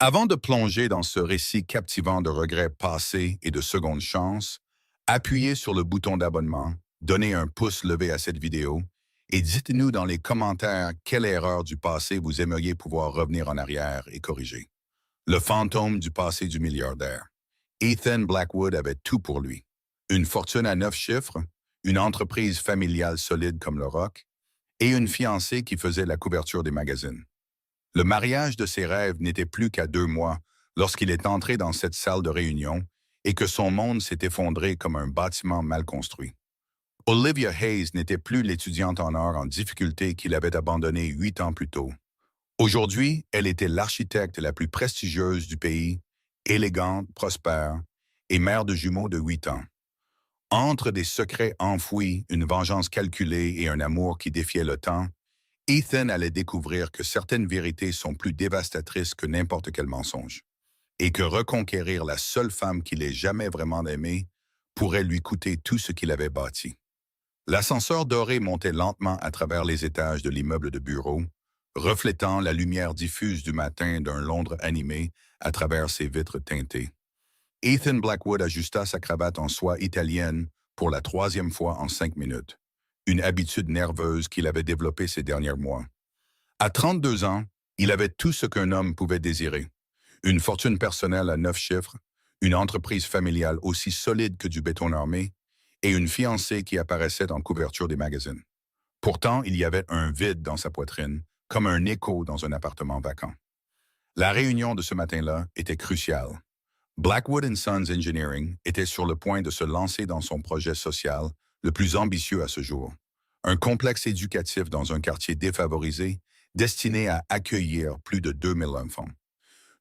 Avant de plonger dans ce récit captivant de regrets passés et de secondes chances, appuyez sur le bouton d'abonnement, donnez un pouce levé à cette vidéo et dites-nous dans les commentaires quelle erreur du passé vous aimeriez pouvoir revenir en arrière et corriger. Le fantôme du passé du milliardaire. Ethan Blackwood avait tout pour lui. Une fortune à 9 chiffres, une entreprise familiale solide comme le rock et une fiancée qui faisait la couverture des magazines. Le mariage de ses rêves n'était plus qu'à 2 mois lorsqu'il est entré dans cette salle de réunion et que son monde s'est effondré comme un bâtiment mal construit. Olivia Hayes n'était plus l'étudiante en or en difficulté qu'il avait abandonnée 8 ans plus tôt. Aujourd'hui, elle était l'architecte la plus prestigieuse du pays, élégante, prospère et mère de jumeaux de 8 ans. Entre des secrets enfouis, une vengeance calculée et un amour qui défiait le temps, Ethan allait découvrir que certaines vérités sont plus dévastatrices que n'importe quel mensonge, et que reconquérir la seule femme qu'il ait jamais vraiment aimée pourrait lui coûter tout ce qu'il avait bâti. L'ascenseur doré montait lentement à travers les étages de l'immeuble de bureau, reflétant la lumière diffuse du matin d'un Londres animé à travers ses vitres teintées. Ethan Blackwood ajusta sa cravate en soie italienne pour la 3e fois en 5 minutes, une habitude nerveuse qu'il avait développée ces derniers mois. À 32 ans, il avait tout ce qu'un homme pouvait désirer. Une fortune personnelle à 9 chiffres, une entreprise familiale aussi solide que du béton armé et une fiancée qui apparaissait en couverture des magazines. Pourtant, il y avait un vide dans sa poitrine, comme un écho dans un appartement vacant. La réunion de ce matin-là était cruciale. Blackwood Sons Engineering était sur le point de se lancer dans son projet social le plus ambitieux à ce jour. Un complexe éducatif dans un quartier défavorisé destiné à accueillir plus de 2000 enfants.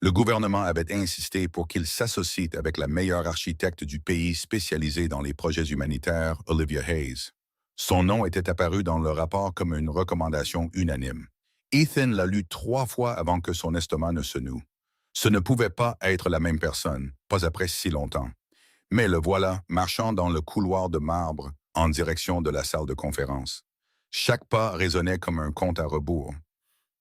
Le gouvernement avait insisté pour qu'il s'associe avec la meilleure architecte du pays spécialisée dans les projets humanitaires, Olivia Hayes. Son nom était apparu dans le rapport comme une recommandation unanime. Ethan l'a lu 3 fois avant que son estomac ne se noue. Ce ne pouvait pas être la même personne, pas après si longtemps. Mais le voilà, marchant dans le couloir de marbre en direction de la salle de conférence. Chaque pas résonnait comme un compte à rebours.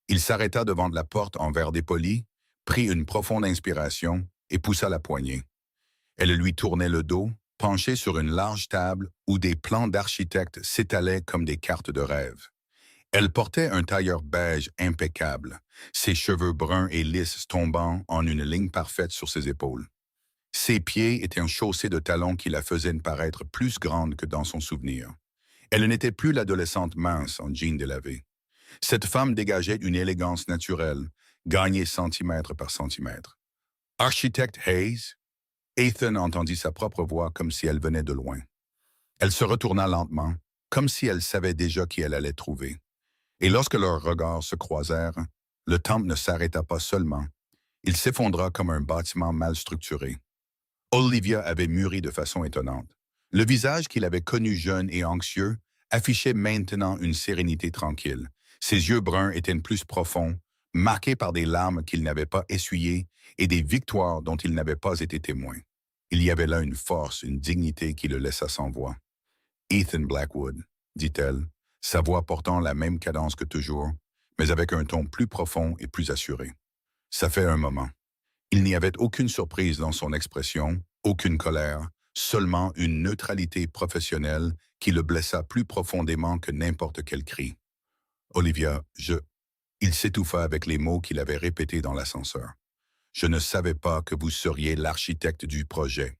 Il s'arrêta devant la porte en verre dépoli, prit une profonde inspiration et poussa la poignée. Elle lui tournait le dos, penchée sur une large table où des plans d'architecte s'étalaient comme des cartes de rêve. Elle portait un tailleur beige impeccable, ses cheveux bruns et lisses tombant en une ligne parfaite sur ses épaules. Ses pieds étaient un chaussé de talons qui la faisaient paraître plus grande que dans son souvenir. Elle n'était plus l'adolescente mince en jean délavé. Cette femme dégageait une élégance naturelle, gagnée centimètre par centimètre. Architecte Hayes, Ethan entendit sa propre voix comme si elle venait de loin. Elle se retourna lentement, comme si elle savait déjà qui elle allait trouver. Et lorsque leurs regards se croisèrent, le temple ne s'arrêta pas seulement, il s'effondra comme un bâtiment mal structuré. Olivia avait mûri de façon étonnante. Le visage qu'il avait connu jeune et anxieux affichait maintenant une sérénité tranquille. Ses yeux bruns étaient plus profonds, marqués par des larmes qu'il n'avait pas essuyées et des victoires dont il n'avait pas été témoin. Il y avait là une force, une dignité qui le laissa sans voix. « Ethan Blackwood », dit-elle, sa voix portant la même cadence que toujours, mais avec un ton plus profond et plus assuré. Ça fait un moment. Il n'y avait aucune surprise dans son expression, aucune colère, seulement une neutralité professionnelle qui le blessa plus profondément que n'importe quel cri. « Olivia, Il s'étouffa avec les mots qu'il avait répétés dans l'ascenseur. « Je ne savais pas que vous seriez l'architecte du projet.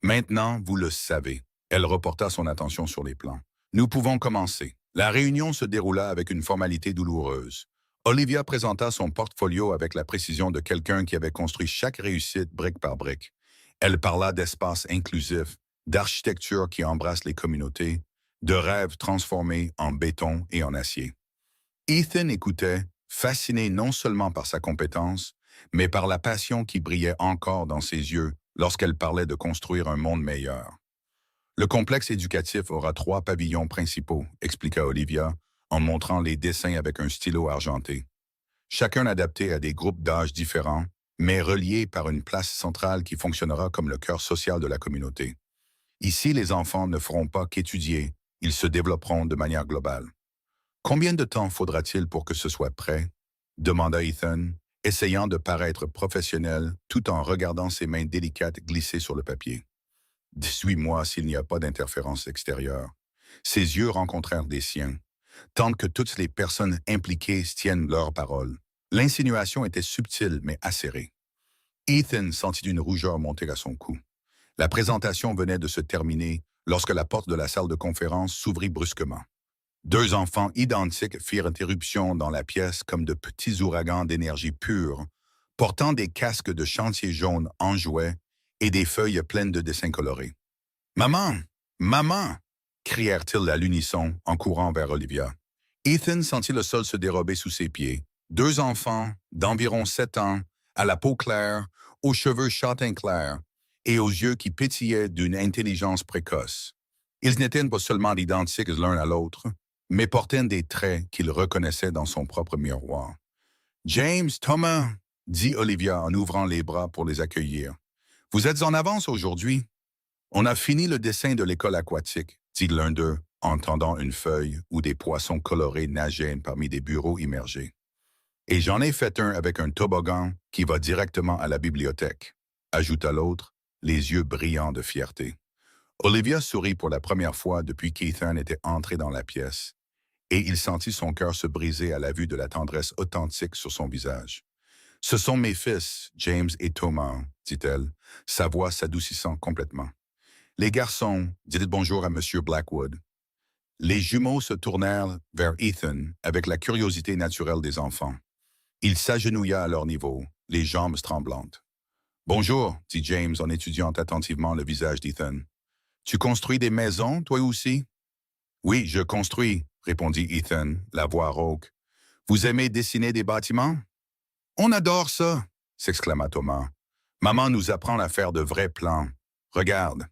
Maintenant, vous le savez. » Elle reporta son attention sur les plans. « Nous pouvons commencer. » La réunion se déroula avec une formalité douloureuse. Olivia présenta son portfolio avec la précision de quelqu'un qui avait construit chaque réussite brique par brique. Elle parla d'espace inclusif, d'architecture qui embrasse les communautés, de rêves transformés en béton et en acier. Ethan écoutait, fasciné non seulement par sa compétence, mais par la passion qui brillait encore dans ses yeux lorsqu'elle parlait de construire un monde meilleur. Le complexe éducatif aura 3 pavillons principaux, expliqua Olivia, en montrant les dessins avec un stylo argenté. Chacun adapté à des groupes d'âge différents, mais reliés par une place centrale qui fonctionnera comme le cœur social de la communauté. Ici, les enfants ne feront pas qu'étudier, ils se développeront de manière globale. « Combien de temps faudra-t-il pour que ce soit prêt ?» demanda Ethan, essayant de paraître professionnel tout en regardant ses mains délicates glisser sur le papier. Suis-moi s'il n'y a pas d'interférence extérieure. Ses yeux rencontrèrent des siens, tant que toutes les personnes impliquées tiennent leur parole. L'insinuation était subtile mais acérée. Ethan sentit une rougeur monter à son cou. La présentation venait de se terminer lorsque la porte de la salle de conférence s'ouvrit brusquement. Deux enfants identiques firent irruption dans la pièce comme de petits ouragans d'énergie pure, portant des casques de chantier jaunes en jouets et des feuilles pleines de dessins colorés. « Maman! Maman! » crièrent-ils à l'unisson en courant vers Olivia. Ethan sentit le sol se dérober sous ses pieds. Deux enfants, d'environ 7 ans, à la peau claire, aux cheveux châtain clair et aux yeux qui pétillaient d'une intelligence précoce. Ils n'étaient pas seulement identiques l'un à l'autre, mais portaient des traits qu'il reconnaissait dans son propre miroir. « James, Thomas, » dit Olivia en ouvrant les bras pour les accueillir. « Vous êtes en avance aujourd'hui. »« On a fini le dessin de l'école aquatique, » dit l'un d'eux, en tendant une feuille où des poissons colorés nageaient parmi des bureaux immergés. « Et j'en ai fait un avec un toboggan qui va directement à la bibliothèque, » ajouta l'autre, les yeux brillants de fierté. Olivia sourit pour la première fois depuis qu'Ethan était entré dans la pièce, et il sentit son cœur se briser à la vue de la tendresse authentique sur son visage. « Ce sont mes fils, James et Thomas, » dit-elle, sa voix s'adoucissant complètement. « Les garçons, dites bonjour à M. Blackwood. » Les jumeaux se tournèrent vers Ethan avec la curiosité naturelle des enfants. Il s'agenouilla à leur niveau, les jambes tremblantes. « Bonjour, » dit James en étudiant attentivement le visage d'Ethan. « Tu construis des maisons, toi aussi? »« Oui, je construis, » répondit Ethan, la voix rauque. « Vous aimez dessiner des bâtiments? »« On adore ça, » s'exclama Thomas. « Maman nous apprend à faire de vrais plans. Regarde. »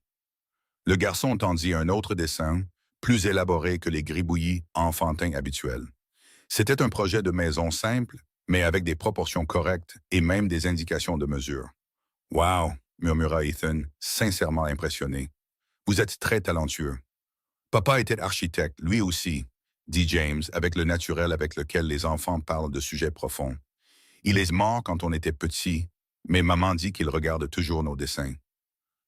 Le garçon tendit un autre dessin, plus élaboré que les gribouillis enfantins habituels. C'était un projet de maison simple, mais avec des proportions correctes et même des indications de mesure. « Wow !» murmura Ethan, sincèrement impressionné. « Vous êtes très talentueux. »« Papa était architecte, lui aussi, » dit James avec le naturel avec lequel les enfants parlent de sujets profonds. « Il est mort quand on était petit, mais maman dit qu'il regarde toujours nos dessins. »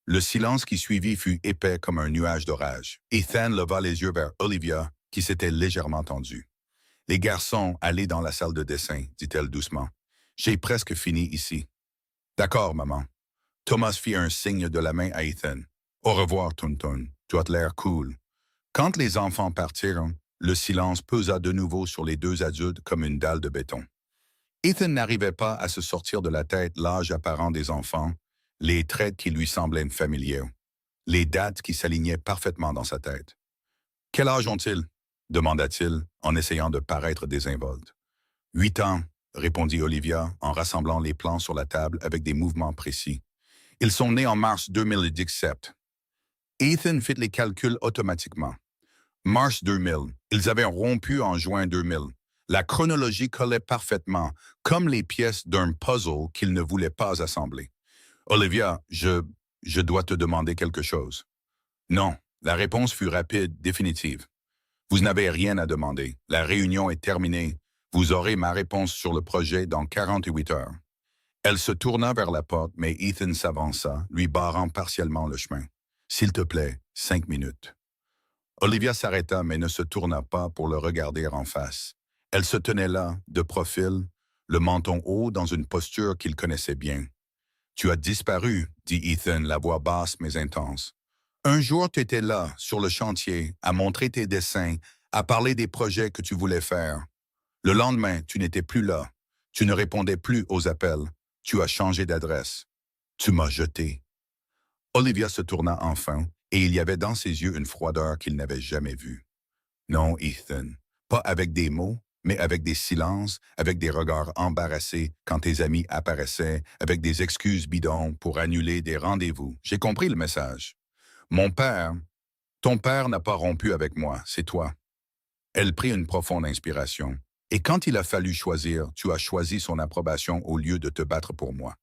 Le silence qui suivit fut épais comme un nuage d'orage. Ethan leva les yeux vers Olivia, qui s'était légèrement tendue. « Les garçons, allez dans la salle de dessin, » dit-elle doucement. « J'ai presque fini ici. »« D'accord, maman. » Thomas fit un signe de la main à Ethan. « Au revoir, Tonton. Tu as l'air cool. » Quand les enfants partirent, le silence pesa de nouveau sur les deux adultes comme une dalle de béton. Ethan n'arrivait pas à se sortir de la tête l'âge apparent des enfants, les traits qui lui semblaient familiers, les dates qui s'alignaient parfaitement dans sa tête. « Quel âge ont-ils? » demanda-t-il en essayant de paraître désinvolte. « 8 ans, » répondit Olivia en rassemblant les plans sur la table avec des mouvements précis. « Ils sont nés en mars 2017. » Ethan fit les calculs automatiquement. Mars 2000, ils avaient rompu en juin 2000. La chronologie collait parfaitement, comme les pièces d'un puzzle qu'il ne voulait pas assembler. « Olivia, je dois te demander quelque chose. » « Non. » La réponse fut rapide, définitive. « Vous n'avez rien à demander. La réunion est terminée. Vous aurez ma réponse sur le projet dans 48 heures. » Elle se tourna vers la porte, mais Ethan s'avança, lui barrant partiellement le chemin. « S'il te plaît, 5 minutes. » Olivia s'arrêta, mais ne se tourna pas pour le regarder en face. Elle se tenait là, de profil, le menton haut dans une posture qu'il connaissait bien. « Tu as disparu, » dit Ethan, la voix basse mais intense. « Un jour, tu étais là, sur le chantier, à montrer tes dessins, à parler des projets que tu voulais faire. Le lendemain, tu n'étais plus là. Tu ne répondais plus aux appels. Tu as changé d'adresse. Tu m'as jeté. » Olivia se tourna enfin, et il y avait dans ses yeux une froideur qu'il n'avait jamais vue. « Non, Ethan, pas avec des mots, mais avec des silences, avec des regards embarrassés quand tes amis apparaissaient, avec des excuses bidons pour annuler des rendez-vous. J'ai compris le message. Ton père n'a pas rompu avec moi, c'est toi. » Elle prit une profonde inspiration. « Et quand il a fallu choisir, tu as choisi son approbation au lieu de te battre pour moi. »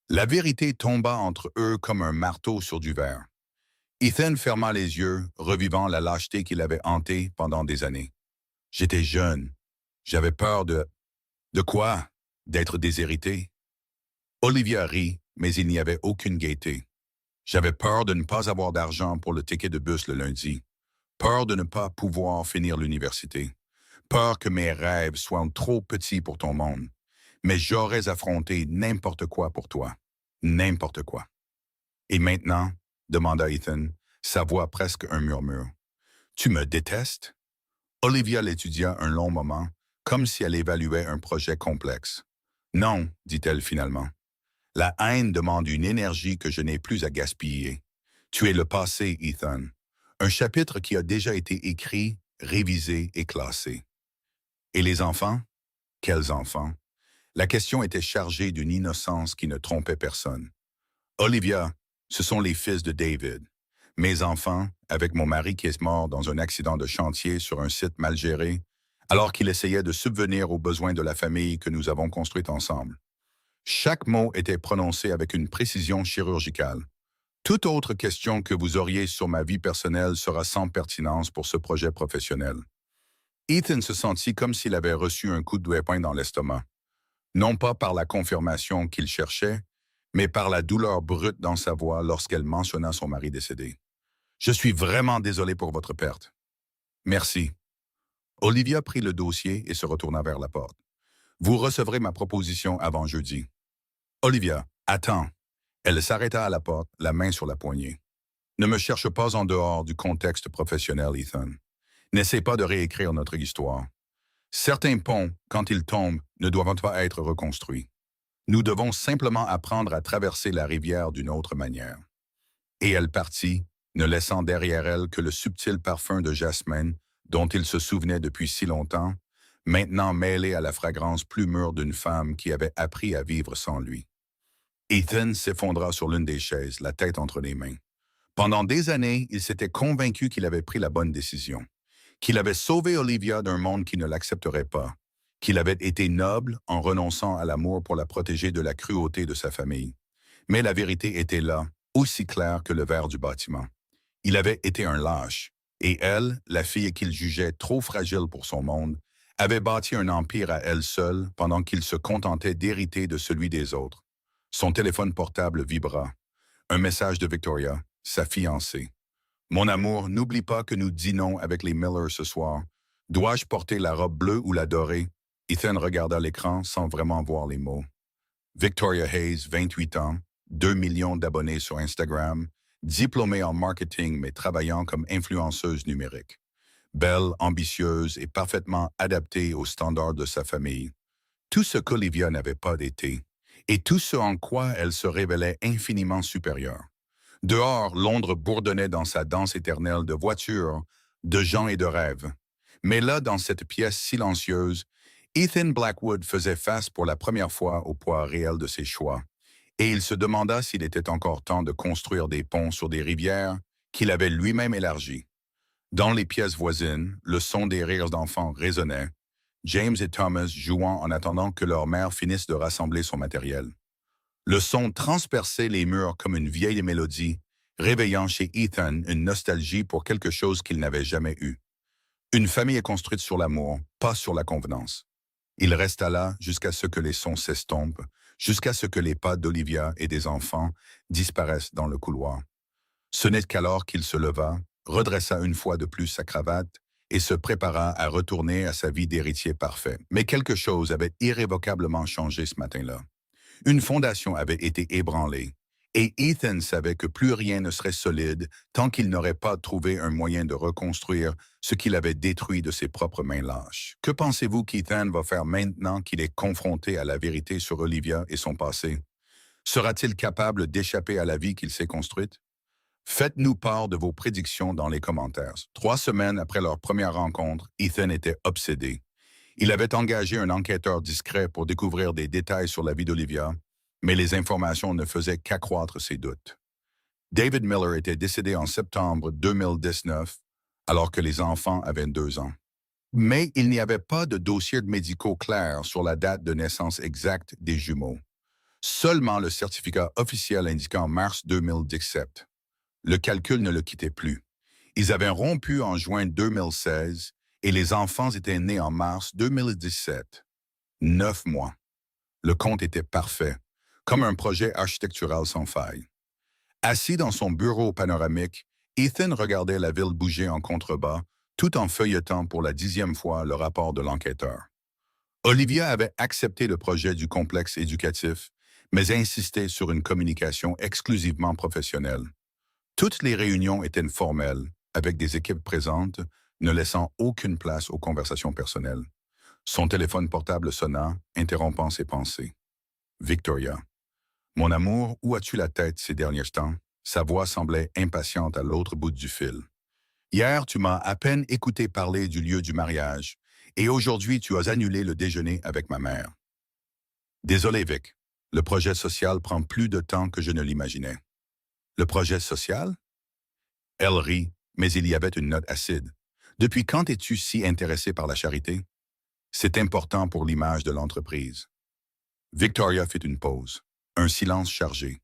La vérité tomba entre eux comme un marteau sur du verre. Ethan ferma les yeux, revivant la lâcheté qui l'avait hanté pendant des années. « J'étais jeune. J'avais peur de... »« De quoi? » d'être déshérité? Olivia rit, mais il n'y avait aucune gaieté. J'avais peur de ne pas avoir d'argent pour le ticket de bus le lundi, peur de ne pas pouvoir finir l'université, peur que mes rêves soient trop petits pour ton monde. Mais j'aurais affronté n'importe quoi pour toi. N'importe quoi. Et maintenant, demanda Ethan, sa voix presque un murmure. Tu me détestes? Olivia l'étudia un long moment, comme si elle évaluait un projet complexe. Non, dit-elle finalement. La haine demande une énergie que je n'ai plus à gaspiller. Tu es le passé, Ethan. Un chapitre qui a déjà été écrit, révisé et classé. Et les enfants? Quels enfants? La question était chargée d'une innocence qui ne trompait personne. Olivia, ce sont les fils de David. Mes enfants, avec mon mari qui est mort dans un accident de chantier sur un site mal géré, alors qu'il essayait de subvenir aux besoins de la famille que nous avons construite ensemble. Chaque mot était prononcé avec une précision chirurgicale. Toute autre question que vous auriez sur ma vie personnelle sera sans pertinence pour ce projet professionnel. Ethan se sentit comme s'il avait reçu un coup de poing dans l'estomac. Non pas par la confirmation qu'il cherchait, mais par la douleur brute dans sa voix lorsqu'elle mentionna son mari décédé. « Je suis vraiment désolé pour votre perte. »« Merci. » Olivia prit le dossier et se retourna vers la porte. « Vous recevrez ma proposition avant jeudi. »« Olivia, attends. » Elle s'arrêta à la porte, la main sur la poignée. « Ne me cherche pas en dehors du contexte professionnel, Ethan. N'essaie pas de réécrire notre histoire. Certains ponts, quand ils tombent, ne doivent pas être reconstruits. Nous devons simplement apprendre à traverser la rivière d'une autre manière. » Et elle partit, ne laissant derrière elle que le subtil parfum de jasmin dont il se souvenait depuis si longtemps, maintenant mêlé à la fragrance plus mûre d'une femme qui avait appris à vivre sans lui. Ethan s'effondra sur l'une des chaises, la tête entre les mains. Pendant des années, il s'était convaincu qu'il avait pris la bonne décision, qu'il avait sauvé Olivia d'un monde qui ne l'accepterait pas, qu'il avait été noble en renonçant à l'amour pour la protéger de la cruauté de sa famille. Mais la vérité était là, aussi claire que le verre du bâtiment. Il avait été un lâche, et elle, la fille qu'il jugeait trop fragile pour son monde, avait bâti un empire à elle seule pendant qu'il se contentait d'hériter de celui des autres. Son téléphone portable vibra. Un message de Victoria, sa fiancée. « Mon amour, n'oublie pas que nous dînons avec les Miller ce soir. Dois-je porter la robe bleue ou la dorée? » Ethan regarda l'écran sans vraiment voir les mots. Victoria Hayes, 28 ans, 2 millions d'abonnés sur Instagram, diplômée en marketing mais travaillant comme influenceuse numérique. Belle, ambitieuse et parfaitement adaptée aux standards de sa famille. Tout ce qu'Olivia n'avait pas été, et tout ce en quoi elle se révélait infiniment supérieure. Dehors, Londres bourdonnait dans sa danse éternelle de voitures, de gens et de rêves. Mais là, dans cette pièce silencieuse, Ethan Blackwood faisait face pour la première fois au poids réel de ses choix, et il se demanda s'il était encore temps de construire des ponts sur des rivières qu'il avait lui-même élargies. Dans les pièces voisines, le son des rires d'enfants résonnait, James et Thomas jouant en attendant que leur mère finisse de rassembler son matériel. Le son transperçait les murs comme une vieille mélodie, réveillant chez Ethan une nostalgie pour quelque chose qu'il n'avait jamais eu. Une famille est construite sur l'amour, pas sur la convenance. Il resta là jusqu'à ce que les sons s'estompent, jusqu'à ce que les pas d'Olivia et des enfants disparaissent dans le couloir. Ce n'est qu'alors qu'il se leva, redressa une fois de plus sa cravate et se prépara à retourner à sa vie d'héritier parfait. Mais quelque chose avait irrévocablement changé ce matin-là. Une fondation avait été ébranlée, et Ethan savait que plus rien ne serait solide tant qu'il n'aurait pas trouvé un moyen de reconstruire ce qu'il avait détruit de ses propres mains lâches. Que pensez-vous qu'Ethan va faire maintenant qu'il est confronté à la vérité sur Olivia et son passé? Sera-t-il capable d'échapper à la vie qu'il s'est construite? Faites-nous part de vos prédictions dans les commentaires. 3 semaines après leur première rencontre, Ethan était obsédé. Il avait engagé un enquêteur discret pour découvrir des détails sur la vie d'Olivia, mais les informations ne faisaient qu'accroître ses doutes. David Miller était décédé en septembre 2019, alors que les enfants avaient 2 ans. Mais il n'y avait pas de dossier médicaux clair sur la date de naissance exacte des jumeaux. Seulement le certificat officiel indiquant mars 2017. Le calcul ne le quittait plus. Ils avaient rompu en juin 2016 et les enfants étaient nés en mars 2017. 9 mois. Le compte était parfait, comme un projet architectural sans faille. Assis dans son bureau panoramique, Ethan regardait la ville bouger en contrebas, tout en feuilletant pour la 10e fois le rapport de l'enquêteur. Olivia avait accepté le projet du complexe éducatif, mais insistait sur une communication exclusivement professionnelle. Toutes les réunions étaient formelles, avec des équipes présentes, ne laissant aucune place aux conversations personnelles. Son téléphone portable sonna, interrompant ses pensées. Victoria. Mon amour, où as-tu la tête ces derniers temps? Sa voix semblait impatiente à l'autre bout du fil. Hier, tu m'as à peine écouté parler du lieu du mariage, et aujourd'hui, tu as annulé le déjeuner avec ma mère. Désolé, Vic. Le projet social prend plus de temps que je ne l'imaginais. Le projet social? Elle rit, mais il y avait une note acide. Depuis quand es-tu si intéressé par la charité? C'est important pour l'image de l'entreprise. Victoria fit une pause, un silence chargé.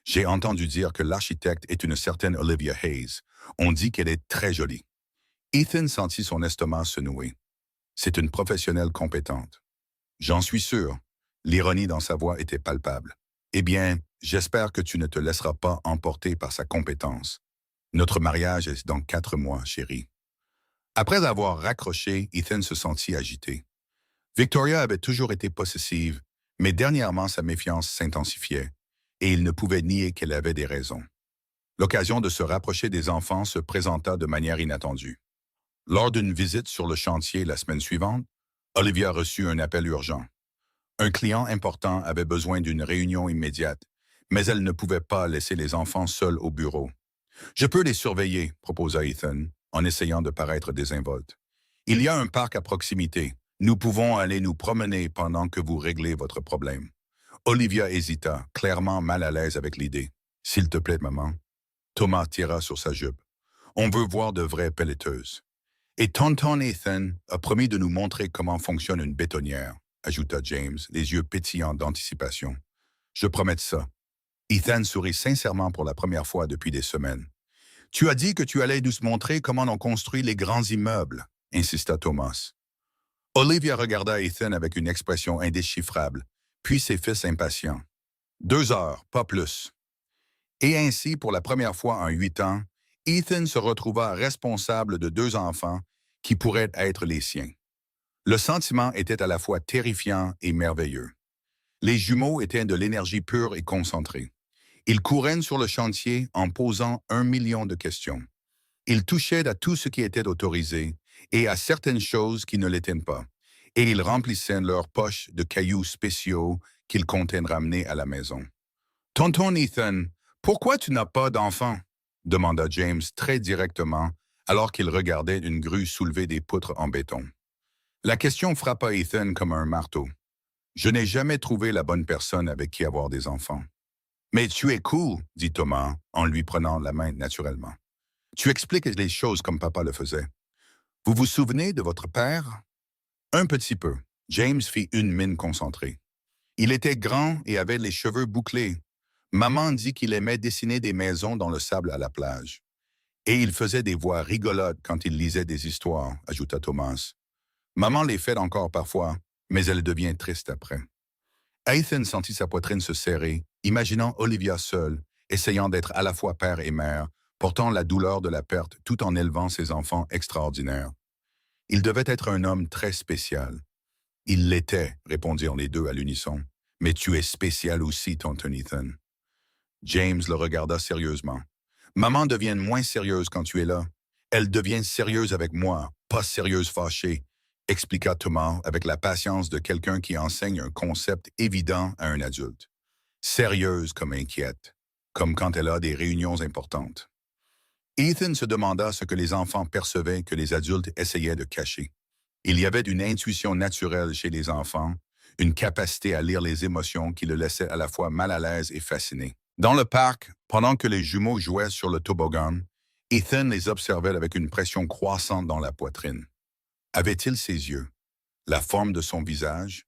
J'ai entendu dire que l'architecte est une certaine Olivia Hayes. On dit qu'elle est très jolie. Ethan sentit son estomac se nouer. C'est une professionnelle compétente. J'en suis sûr. L'ironie dans sa voix était palpable. Eh bien, j'espère que tu ne te laisseras pas emporter par sa compétence. Notre mariage est dans 4 mois, chérie. Après avoir raccroché, Ethan se sentit agité. Victoria avait toujours été possessive, mais dernièrement sa méfiance s'intensifiait, et il ne pouvait nier qu'elle avait des raisons. L'occasion de se rapprocher des enfants se présenta de manière inattendue. Lors d'une visite sur le chantier la semaine suivante, Olivia reçut un appel urgent. Un client important avait besoin d'une réunion immédiate, mais elle ne pouvait pas laisser les enfants seuls au bureau. Je peux les surveiller, proposa Ethan, en essayant de paraître désinvolte. Il y a un parc à proximité. Nous pouvons aller nous promener pendant que vous réglez votre problème. Olivia hésita, clairement mal à l'aise avec l'idée. S'il te plaît, maman. Thomas tira sur sa jupe. On veut voir de vraies pelleteuses. Et tonton Ethan a promis de nous montrer comment fonctionne une bétonnière, ajouta James, les yeux pétillants d'anticipation. Je promets ça. Ethan sourit sincèrement pour la première fois depuis des semaines. Tu as dit que tu allais nous montrer comment on construit les grands immeubles, insista Thomas. Olivia regarda Ethan avec une expression indéchiffrable, puis ses fils impatients. 2 heures, pas plus. Et ainsi, pour la première fois en 8 ans, Ethan se retrouva responsable de 2 enfants qui pourraient être les siens. Le sentiment était à la fois terrifiant et merveilleux. Les jumeaux étaient de l'énergie pure et concentrée. Ils couraient sur le chantier en posant 1 million de questions. Ils touchaient à tout ce qui était autorisé et à certaines choses qui ne l'étaient pas. Et ils remplissaient leurs poches de cailloux spéciaux qu'ils comptaient ramener à la maison. « Tonton Ethan, pourquoi tu n'as pas d'enfant? » demanda James très directement alors qu'il regardait une grue soulever des poutres en béton. La question frappa Ethan comme un marteau. « Je n'ai jamais trouvé la bonne personne avec qui avoir des enfants. »« Mais tu es cool, » dit Thomas, en lui prenant la main naturellement. « Tu expliques les choses comme papa le faisait. Vous vous souvenez de votre père? » Un petit peu. James fit une mine concentrée. Il était grand et avait les cheveux bouclés. Maman dit qu'il aimait dessiner des maisons dans le sable à la plage. Et il faisait des voix rigolotes quand il lisait des histoires, ajouta Thomas. Maman les fait encore parfois, mais elle devient triste après. Ethan sentit sa poitrine se serrer, imaginant Olivia seule, essayant d'être à la fois père et mère, portant la douleur de la perte tout en élevant ses enfants extraordinaires. Il devait être un homme très spécial. Il l'était, répondirent les deux à l'unisson. Mais tu es spécial aussi, tonton Ethan. James le regarda sérieusement. Maman devient moins sérieuse quand tu es là. Elle devient sérieuse avec moi, pas sérieuse fâchée, expliqua Thomas avec la patience de quelqu'un qui enseigne un concept évident à un adulte. Sérieuse comme inquiète, comme quand elle a des réunions importantes. Ethan se demanda ce que les enfants percevaient que les adultes essayaient de cacher. Il y avait une intuition naturelle chez les enfants, une capacité à lire les émotions qui le laissait à la fois mal à l'aise et fasciné. Dans le parc, pendant que les jumeaux jouaient sur le toboggan, Ethan les observait avec une pression croissante dans la poitrine. Avait-il ses yeux? La forme de son visage?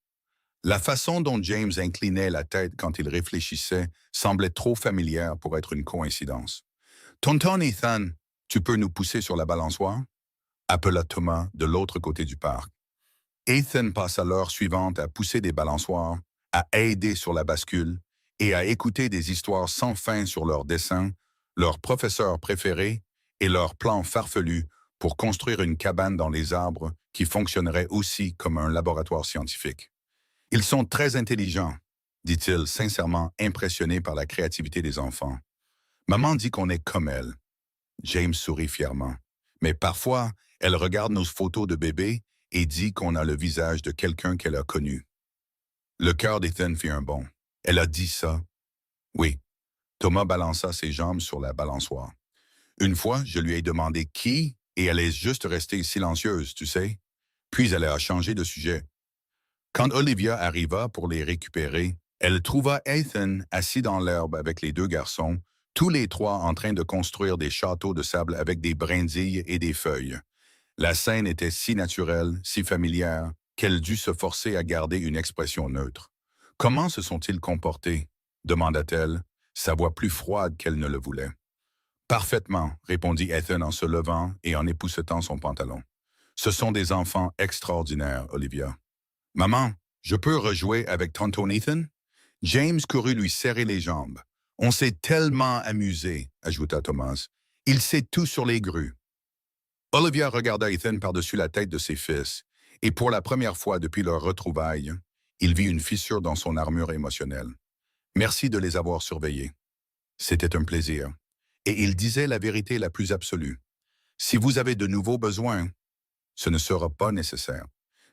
La façon dont James inclinait la tête quand il réfléchissait semblait trop familière pour être une coïncidence. « Tonton Ethan, tu peux nous pousser sur la balançoire? » appela Thomas de l'autre côté du parc. Ethan passa l'heure suivante à pousser des balançoires, à aider sur la bascule et à écouter des histoires sans fin sur leurs dessins, leurs professeurs préférés et leurs plans farfelus pour construire une cabane dans les arbres qui fonctionnerait aussi comme un laboratoire scientifique. Ils sont très intelligents, dit-il, sincèrement impressionné par la créativité des enfants. Maman dit qu'on est comme elle. James sourit fièrement. Mais parfois, elle regarde nos photos de bébé et dit qu'on a le visage de quelqu'un qu'elle a connu. Le cœur d'Ethan fit un bond. Elle a dit ça. Oui. Thomas balança ses jambes sur la balançoire. Une fois, je lui ai demandé qui, et elle est juste restée silencieuse, tu sais. Puis elle a changé de sujet. Quand Olivia arriva pour les récupérer, elle trouva Ethan assis dans l'herbe avec les deux garçons, tous les trois en train de construire des châteaux de sable avec des brindilles et des feuilles. La scène était si naturelle, si familière, qu'elle dut se forcer à garder une expression neutre. « Comment se sont-ils comportés ?» demanda-t-elle, sa voix plus froide qu'elle ne le voulait. « Parfaitement, » répondit Ethan en se levant et en époussetant son pantalon. « Ce sont des enfants extraordinaires, Olivia. »« Maman, je peux rejouer avec tonton Ethan ?» James courut lui serrer les jambes. « On s'est tellement amusé, » ajouta Thomas. « Il sait tout sur les grues. » Olivia regarda Ethan par-dessus la tête de ses fils, et pour la première fois depuis leur retrouvaille, il vit une fissure dans son armure émotionnelle. Merci de les avoir surveillés. C'était un plaisir. Et il disait la vérité la plus absolue. Si vous avez de nouveaux besoins, ce ne sera pas nécessaire.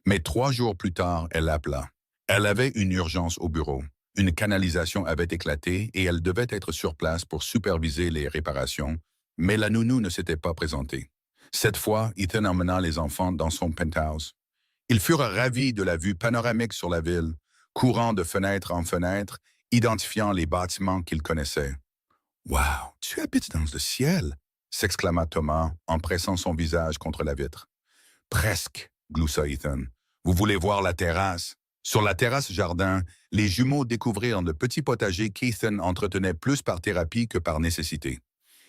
Mais 3 jours plus tard, elle appela. Elle avait une urgence au bureau. Une canalisation avait éclaté et elle devait être sur place pour superviser les réparations, mais la nounou ne s'était pas présentée. Cette fois, Ethan emmena les enfants dans son penthouse. Ils furent ravis de la vue panoramique sur la ville, courant de fenêtre en fenêtre, identifiant les bâtiments qu'ils connaissaient. « Wow, tu habites dans le ciel !» s'exclama Thomas en pressant son visage contre la vitre. « Presque, » gloussa Ethan. « Vous voulez voir la terrasse ?» Sur la terrasse jardin, les jumeaux découvrirent le petit potager qu'Ethan entretenait plus par thérapie que par nécessité.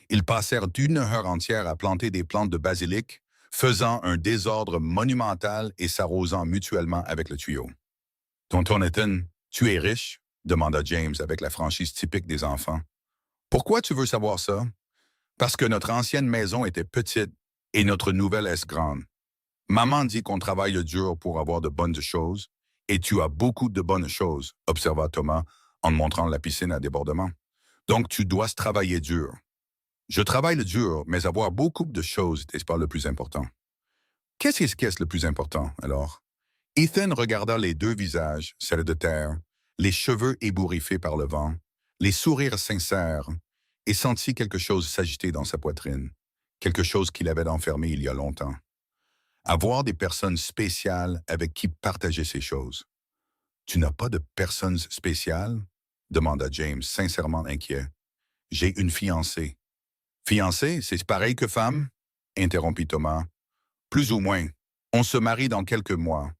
Ils passèrent une heure entière à planter des plantes de basilic, faisant un désordre monumental et s'arrosant mutuellement avec le tuyau. « Tonton Ethan, tu es riche ?» demanda James avec la franchise typique des enfants. « Pourquoi tu veux savoir ça? » « Parce que notre ancienne maison était petite et notre nouvelle est grande. Maman dit qu'on travaille dur pour avoir de bonnes choses, et tu as beaucoup de bonnes choses, observa Thomas en montrant la piscine à débordement. Donc tu dois travailler dur. Je travaille dur, mais avoir beaucoup de choses n'est pas le plus important. Qu'est-ce le plus important, alors? Ethan regarda les deux visages, celle de terre, les cheveux ébouriffés par le vent, les sourires sincères, et sentit quelque chose s'agiter dans sa poitrine, quelque chose qu'il avait enfermé il y a longtemps. Avoir des personnes spéciales avec qui partager ces choses. « Tu n'as pas de personnes spéciales? » demanda James, sincèrement inquiet. « J'ai une fiancée. »« Fiancée, c'est pareil que femme? » interrompit Thomas. « Plus ou moins. On se marie dans quelques mois.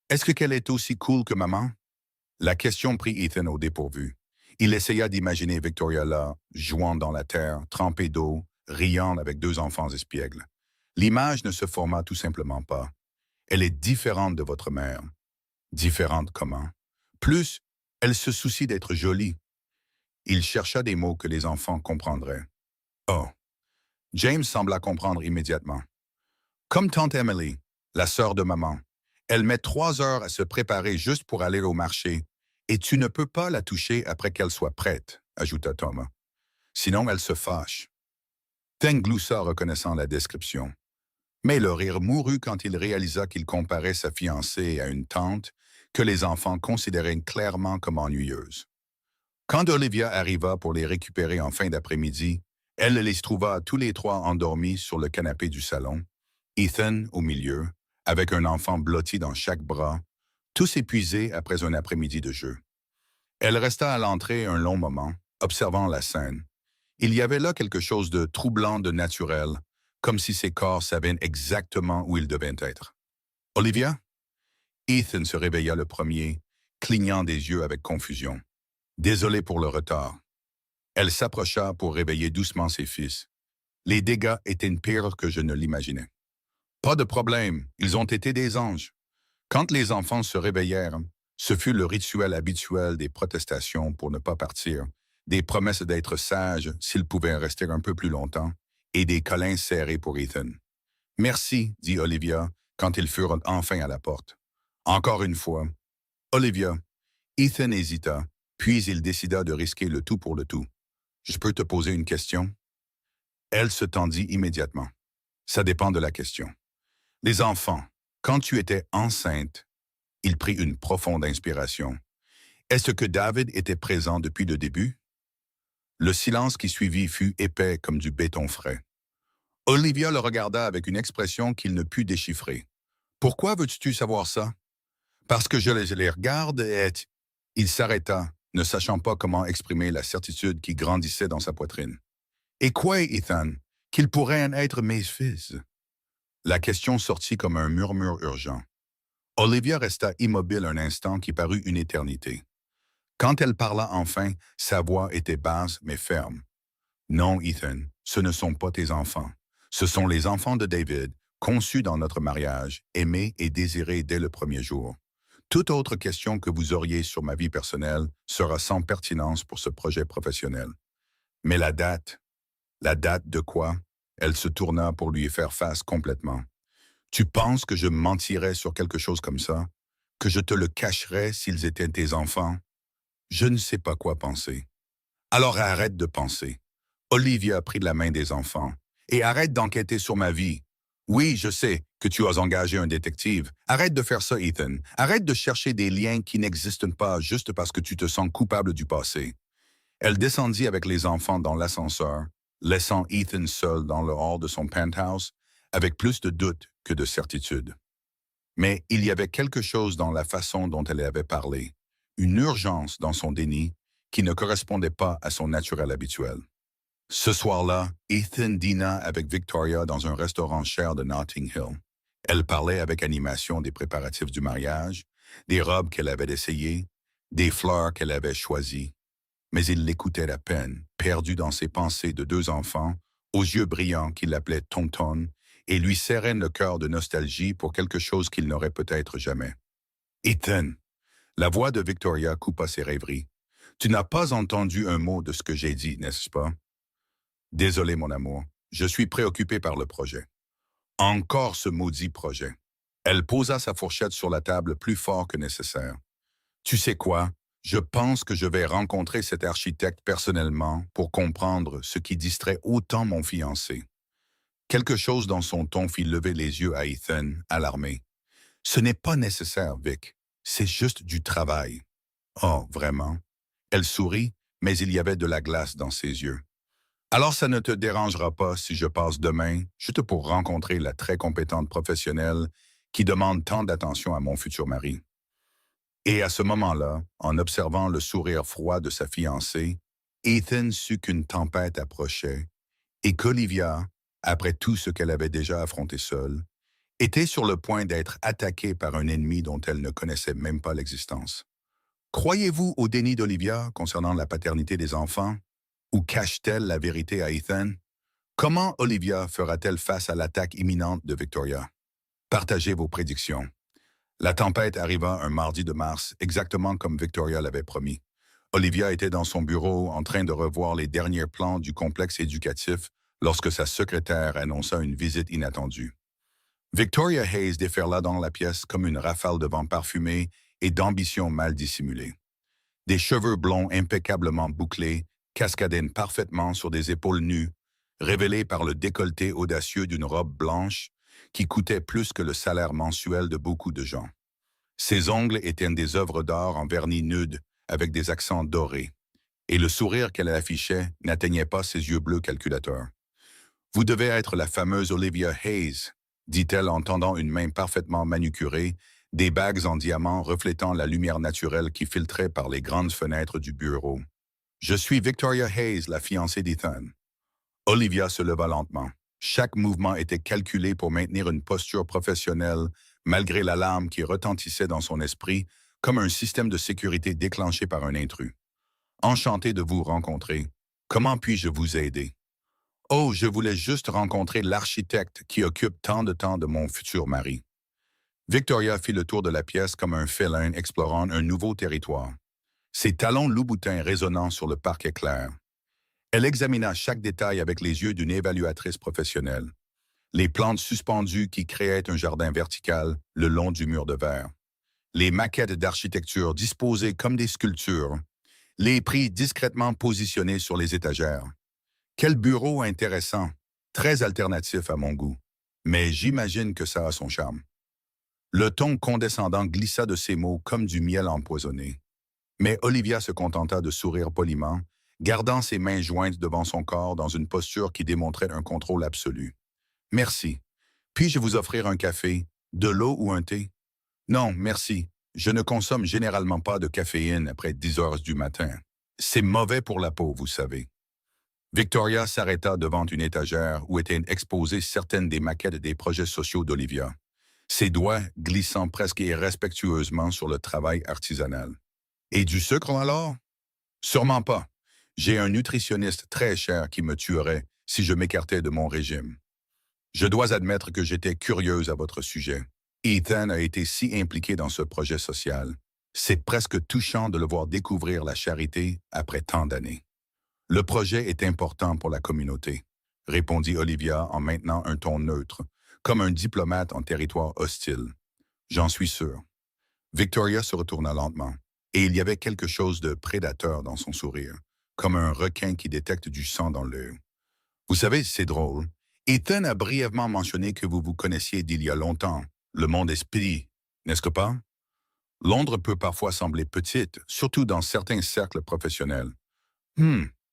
Est-ce qu'elle est aussi cool que maman? » La question prit Ethan au dépourvu. Il essaya d'imaginer Victoria là, jouant dans la terre, trempée d'eau, riant avec 2 enfants espiègles. L'image ne se forma tout simplement pas. Elle est différente de votre mère. Différente comment? Plus, elle se soucie d'être jolie. Il chercha des mots que les enfants comprendraient. Oh. James sembla comprendre immédiatement. Comme tante Emily, la sœur de maman. Elle met 3 heures à se préparer juste pour aller au marché, et tu ne peux pas la toucher après qu'elle soit prête, ajouta Thomas. Sinon, elle se fâche. Ten gloussa reconnaissant la description. Mais le rire mourut quand il réalisa qu'il comparait sa fiancée à une tante que les enfants considéraient clairement comme ennuyeuse. Quand Olivia arriva pour les récupérer en fin d'après-midi, elle les trouva tous les 3 endormis sur le canapé du salon, Ethan au milieu, avec un enfant blotti dans chaque bras, tous épuisés après un après-midi de jeu. Elle resta à l'entrée un long moment, observant la scène. Il y avait là quelque chose de troublant de naturel, comme si ses corps savaient exactement où ils devaient être. « Olivia? » Ethan se réveilla le premier, clignant des yeux avec confusion. Désolé pour le retard. Elle s'approcha pour réveiller doucement ses fils. Les dégâts étaient pires que je ne l'imaginais. Pas de problème, ils ont été des anges. Quand les enfants se réveillèrent, Ce fut le rituel habituel des protestations pour ne pas partir, des promesses d'être sage s'il pouvait rester un peu plus longtemps, et des câlins serrés pour Ethan. Merci, dit Olivia, quand ils furent enfin à la porte. Encore une fois. Olivia, Ethan hésita, puis il décida de risquer le tout pour le tout. Je peux te poser une question? Elle se tendit immédiatement. Ça dépend de la question. Les enfants, quand tu étais enceinte, il prit une profonde inspiration. Est-ce que David était présent depuis le début? Le silence qui suivit fut épais comme du béton frais. Olivia le regarda avec une expression qu'il ne put déchiffrer. Pourquoi veux-tu savoir ça? Parce que je les regarde et... Il s'arrêta, ne sachant pas comment exprimer la certitude qui grandissait dans sa poitrine. Et quoi, Ethan? Qu'ils pourraient en être mes fils? La question sortit comme un murmure urgent. Olivia resta immobile un instant qui parut une éternité. Quand elle parla enfin, sa voix était basse mais ferme. Non, Ethan, ce ne sont pas tes enfants. Ce sont les enfants de David, conçus dans notre mariage, aimés et désirés dès le premier jour. Toute autre question que vous auriez sur ma vie personnelle sera sans pertinence pour ce projet professionnel. Mais la date de quoi? Elle se tourna pour lui faire face complètement. Tu penses que je mentirais sur quelque chose comme ça? Que je te le cacherais s'ils étaient tes enfants? Je ne sais pas quoi penser. Alors arrête de penser. Olivia prit la main des enfants. Et arrête d'enquêter sur ma vie. Oui, je sais que tu as engagé un détective. Arrête de faire ça, Ethan. Arrête de chercher des liens qui n'existent pas juste parce que tu te sens coupable du passé. Elle descendit avec les enfants dans l'ascenseur, laissant Ethan seul dans le hall de son penthouse, avec plus de doute que de certitude. Mais il y avait quelque chose dans la façon dont elle avait parlé, une urgence dans son déni qui ne correspondait pas à son naturel habituel. Ce soir-là, Ethan dîna avec Victoria dans un restaurant cher de Notting Hill. Elle parlait avec animation des préparatifs du mariage, des robes qu'elle avait essayées, des fleurs qu'elle avait choisies. Mais il l'écoutait à peine, perdu dans ses pensées de deux enfants, aux yeux brillants qu'il appelait Tonton, et lui serrait le cœur de nostalgie pour quelque chose qu'il n'aurait peut-être jamais. Ethan, la voix de Victoria coupa ses rêveries. Tu n'as pas entendu un mot de ce que j'ai dit, n'est-ce pas? Désolé, mon amour, je suis préoccupé par le projet. Encore ce maudit projet. Elle posa sa fourchette sur la table plus fort que nécessaire. Tu sais quoi? Je pense que je vais rencontrer cet architecte personnellement pour comprendre ce qui distrait autant mon fiancé. Quelque chose dans son ton fit lever les yeux à Ethan, alarmé. Ce n'est pas nécessaire, Vic. C'est juste du travail. Oh, vraiment? Elle sourit, mais il y avait de la glace dans ses yeux. Alors ça ne te dérangera pas si je passe demain, juste pour rencontrer la très compétente professionnelle qui demande tant d'attention à mon futur mari. Et à ce moment-là, en observant le sourire froid de sa fiancée, Ethan sut qu'une tempête approchait et qu'Olivia, après tout ce qu'elle avait déjà affronté seule, était sur le point d'être attaquée par un ennemi dont elle ne connaissait même pas l'existence. Croyez-vous au déni d'Olivia concernant la paternité des enfants? Ou cache-t-elle la vérité à Ethan? Comment Olivia fera-t-elle face à l'attaque imminente de Victoria? Partagez vos prédictions. La tempête arriva un mardi de mars, exactement comme Victoria l'avait promis. Olivia était dans son bureau en train de revoir les derniers plans du complexe éducatif lorsque sa secrétaire annonça une visite inattendue. Victoria Hayes déferla dans la pièce comme une rafale de vent parfumé et d'ambition mal dissimulée. Des cheveux blonds impeccablement bouclés cascadaient parfaitement sur des épaules nues, révélées par le décolleté audacieux d'une robe blanche qui coûtait plus que le salaire mensuel de beaucoup de gens. Ses ongles étaient des œuvres d'art en vernis nude avec des accents dorés, et le sourire qu'elle affichait n'atteignait pas ses yeux bleus calculateurs. « Vous devez être la fameuse Olivia Hayes », dit-elle en tendant une main parfaitement manucurée, des bagues en diamant reflétant la lumière naturelle qui filtrait par les grandes fenêtres du bureau. « Je suis Victoria Hayes, la fiancée d'Ethan. » Olivia se leva lentement. Chaque mouvement était calculé pour maintenir une posture professionnelle, malgré l'alarme qui retentissait dans son esprit, comme un système de sécurité déclenché par un intrus. « Enchanté de vous rencontrer. Comment puis-je vous aider? » « Oh, je voulais juste rencontrer l'architecte qui occupe tant de temps de mon futur mari. » Victoria fit le tour de la pièce comme un félin explorant un nouveau territoire. Ses talons loup-boutin résonnant sur le parquet clair. Elle examina chaque détail avec les yeux d'une évaluatrice professionnelle. Les plantes suspendues qui créaient un jardin vertical le long du mur de verre. Les maquettes d'architecture disposées comme des sculptures. Les prix discrètement positionnés sur les étagères. Quel bureau intéressant, très alternatif à mon goût. Mais j'imagine que ça a son charme. Le ton condescendant glissa de ses mots comme du miel empoisonné. Mais Olivia se contenta de sourire poliment, gardant ses mains jointes devant son corps dans une posture qui démontrait un contrôle absolu. « Merci. Puis-je vous offrir un café, de l'eau ou un thé? »« Non, merci. Je ne consomme généralement pas de caféine après 10 heures du matin. C'est mauvais pour la peau, vous savez. » Victoria s'arrêta devant une étagère où étaient exposées certaines des maquettes des projets sociaux d'Olivia, ses doigts glissant presque irrespectueusement sur le travail artisanal. « Et du sucre alors? »« Sûrement pas. J'ai un nutritionniste très cher qui me tuerait si je m'écartais de mon régime. Je dois admettre que j'étais curieuse à votre sujet. Ethan a été si impliqué dans ce projet social. C'est presque touchant de le voir découvrir la charité après tant d'années. »« Le projet est important pour la communauté, » répondit Olivia en maintenant un ton neutre, comme un diplomate en territoire hostile. « J'en suis sûr. » Victoria se retourna lentement, et il y avait quelque chose de prédateur dans son sourire, comme un requin qui détecte du sang dans l'œil. « Vous savez, c'est drôle. Ethan a brièvement mentionné que vous vous connaissiez d'il y a longtemps. Le monde est petit, n'est-ce que pas? Londres peut parfois sembler petite, surtout dans certains cercles professionnels.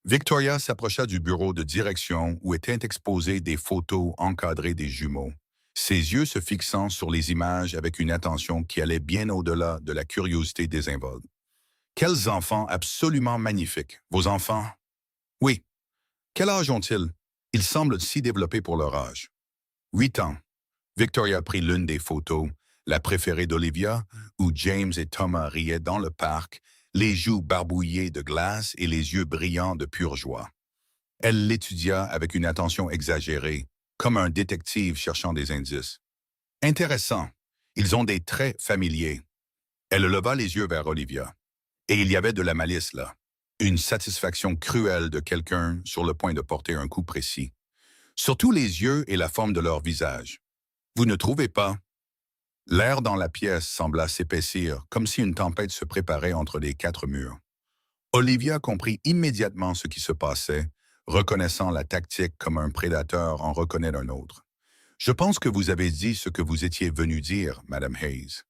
Victoria s'approcha du bureau de direction où étaient exposées des photos encadrées des jumeaux, ses yeux se fixant sur les images avec une attention qui allait bien au-delà de la curiosité désinvolte. « Quels enfants absolument magnifiques, vos enfants! »« Oui. Quel âge ont-ils? Ils semblent si développés pour leur âge. »« 8 ans. » Victoria prit l'une des photos, la préférée d'Olivia, où James et Thomas riaient dans le parc, les joues barbouillées de glace et les yeux brillants de pure joie. Elle l'étudia avec une attention exagérée, comme un détective cherchant des indices. « Intéressant. Ils ont des traits familiers. » Elle leva les yeux vers Olivia. Et il y avait de la malice là. Une satisfaction cruelle de quelqu'un sur le point de porter un coup précis. Surtout les yeux et la forme de leur visage. Vous ne trouvez pas? L'air dans la pièce sembla s'épaissir, comme si une tempête se préparait entre les 4 murs. Olivia comprit immédiatement ce qui se passait, reconnaissant la tactique comme un prédateur en reconnaît un autre. « Je pense que vous avez dit ce que vous étiez venu dire, Madame Hayes. »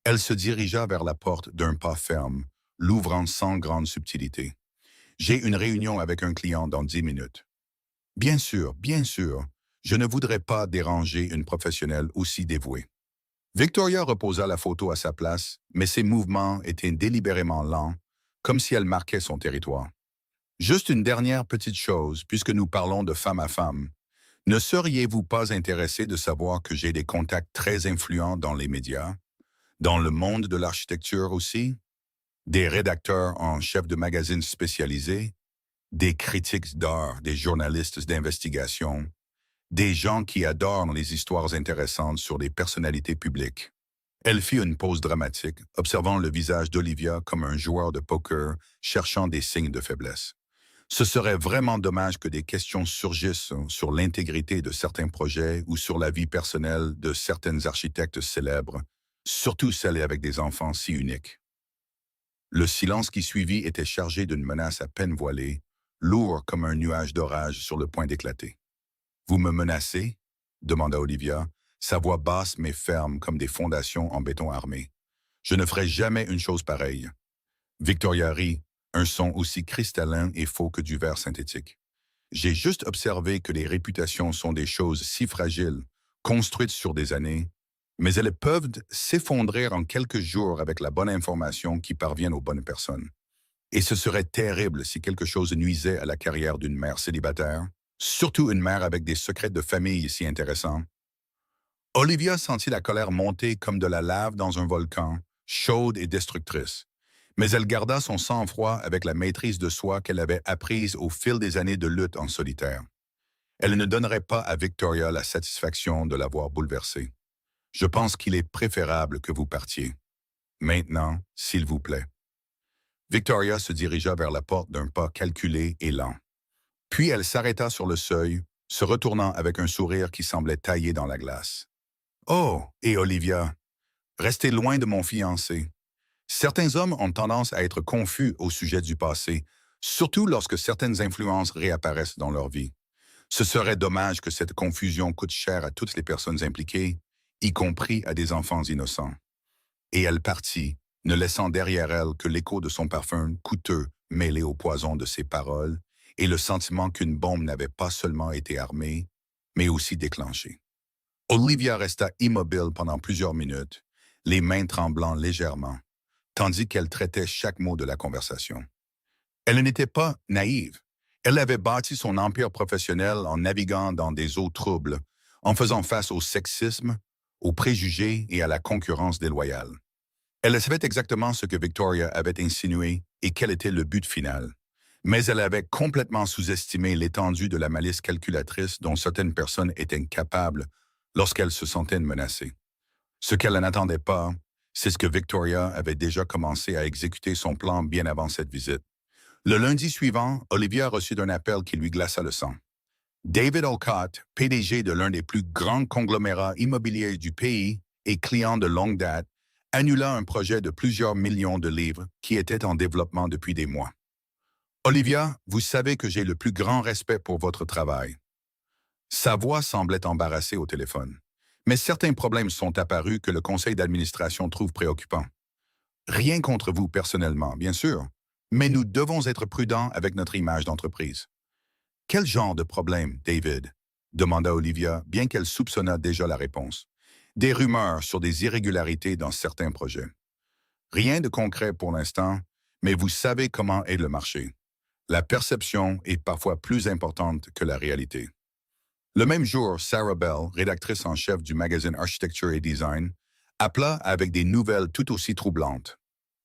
Elle se dirigea vers la porte d'un pas ferme, l'ouvrant sans grande subtilité. « J'ai une réunion avec un client dans 10 minutes. »« Bien sûr, bien sûr. Je ne voudrais pas déranger une professionnelle aussi dévouée. » Victoria reposa la photo à sa place, mais ses mouvements étaient délibérément lents, comme si elle marquait son territoire. « Juste une dernière petite chose, puisque nous parlons de femme à femme. Ne seriez-vous pas intéressé de savoir que j'ai des contacts très influents dans les médias, dans le monde de l'architecture aussi, des rédacteurs en chef de magazines spécialisés, des critiques d'art, des journalistes d'investigation, des gens qui adorent les histoires intéressantes sur les personnalités publiques. » Elle fit une pause dramatique, observant le visage d'Olivia comme un joueur de poker cherchant des signes de faiblesse. Ce serait vraiment dommage que des questions surgissent sur l'intégrité de certains projets ou sur la vie personnelle de certains architectes célèbres, surtout celles avec des enfants si uniques. Le silence qui suivit était chargé d'une menace à peine voilée, lourd comme un nuage d'orage sur le point d'éclater. « Vous me menacez? » demanda Olivia, sa voix basse mais ferme comme des fondations en béton armé. « Je ne ferai jamais une chose pareille. » Victoria rit, un son aussi cristallin et faux que du verre synthétique. « J'ai juste observé que les réputations sont des choses si fragiles, construites sur des années, mais elles peuvent s'effondrer en quelques jours avec la bonne information qui parvient aux bonnes personnes. Et ce serait terrible si quelque chose nuisait à la carrière d'une mère célibataire, surtout une mère avec des secrets de famille si intéressants. » Olivia sentit la colère monter comme de la lave dans un volcan, chaude et destructrice. Mais elle garda son sang-froid avec la maîtrise de soi qu'elle avait apprise au fil des années de lutte en solitaire. Elle ne donnerait pas à Victoria la satisfaction de l'avoir bouleversée. Je pense qu'il est préférable que vous partiez. Maintenant, s'il vous plaît. Victoria se dirigea vers la porte d'un pas calculé et lent. Puis elle s'arrêta sur le seuil, se retournant avec un sourire qui semblait taillé dans la glace. Oh, et Olivia, restez loin de mon fiancé. Certains hommes ont tendance à être confus au sujet du passé, surtout lorsque certaines influences réapparaissent dans leur vie. Ce serait dommage que cette confusion coûte cher à toutes les personnes impliquées, y compris à des enfants innocents. Et elle partit, ne laissant derrière elle que l'écho de son parfum coûteux mêlé au poison de ses paroles et le sentiment qu'une bombe n'avait pas seulement été armée, mais aussi déclenchée. Olivia resta immobile pendant plusieurs minutes, les mains tremblant légèrement, tandis qu'elle traitait chaque mot de la conversation. Elle n'était pas naïve. Elle avait bâti son empire professionnel en naviguant dans des eaux troubles, en faisant face au sexisme, aux préjugés et à la concurrence déloyale. Elle savait exactement ce que Victoria avait insinué et quel était le but final. Mais elle avait complètement sous-estimé l'étendue de la malice calculatrice dont certaines personnes étaient capables lorsqu'elles se sentaient menacées. Ce qu'elle n'attendait pas, c'est ce que Victoria avait déjà commencé à exécuter son plan bien avant cette visite. Le lundi suivant, Olivia reçut un appel qui lui glaça le sang. David Olcott, PDG de l'un des plus grands conglomérats immobiliers du pays et client de longue date, annula un projet de plusieurs millions de livres qui était en développement depuis des mois. Olivia, vous savez que j'ai le plus grand respect pour votre travail. Sa voix semblait embarrassée au téléphone, mais certains problèmes sont apparus que le conseil d'administration trouve préoccupants. Rien contre vous personnellement, bien sûr, mais nous devons être prudents avec notre image d'entreprise. Quel genre de problème, David? Demanda Olivia, bien qu'elle soupçonnât déjà la réponse. Des rumeurs sur des irrégularités dans certains projets. Rien de concret pour l'instant, mais vous savez comment est le marché. La perception est parfois plus importante que la réalité. Le même jour, Sarah Bell, rédactrice en chef du magazine Architecture et Design, appela avec des nouvelles tout aussi troublantes.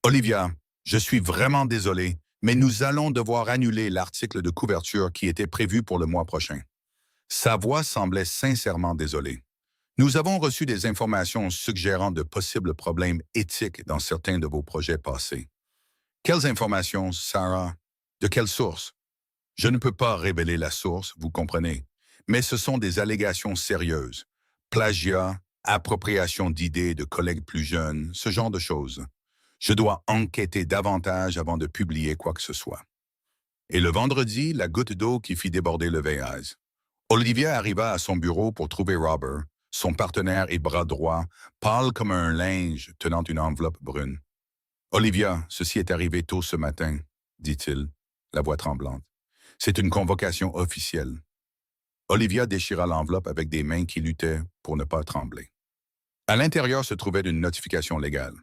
Olivia, je suis vraiment désolé, mais nous allons devoir annuler l'article de couverture qui était prévu pour le mois prochain. Sa voix semblait sincèrement désolée. Nous avons reçu des informations suggérant de possibles problèmes éthiques dans certains de vos projets passés. Quelles informations, Sarah? De quelle source? Je ne peux pas révéler la source, vous comprenez, mais ce sont des allégations sérieuses. Plagiat, appropriation d'idées de collègues plus jeunes, ce genre de choses. Je dois enquêter davantage avant de publier quoi que ce soit. Et le vendredi, la goutte d'eau qui fit déborder le vase. Olivia arriva à son bureau pour trouver Robert, son partenaire et bras droit, pâle comme un linge tenant une enveloppe brune. « Olivia, ceci est arrivé tôt ce matin, » dit-il, la voix tremblante. « C'est une convocation officielle. » Olivia déchira l'enveloppe avec des mains qui luttaient pour ne pas trembler. À l'intérieur se trouvait une notification légale.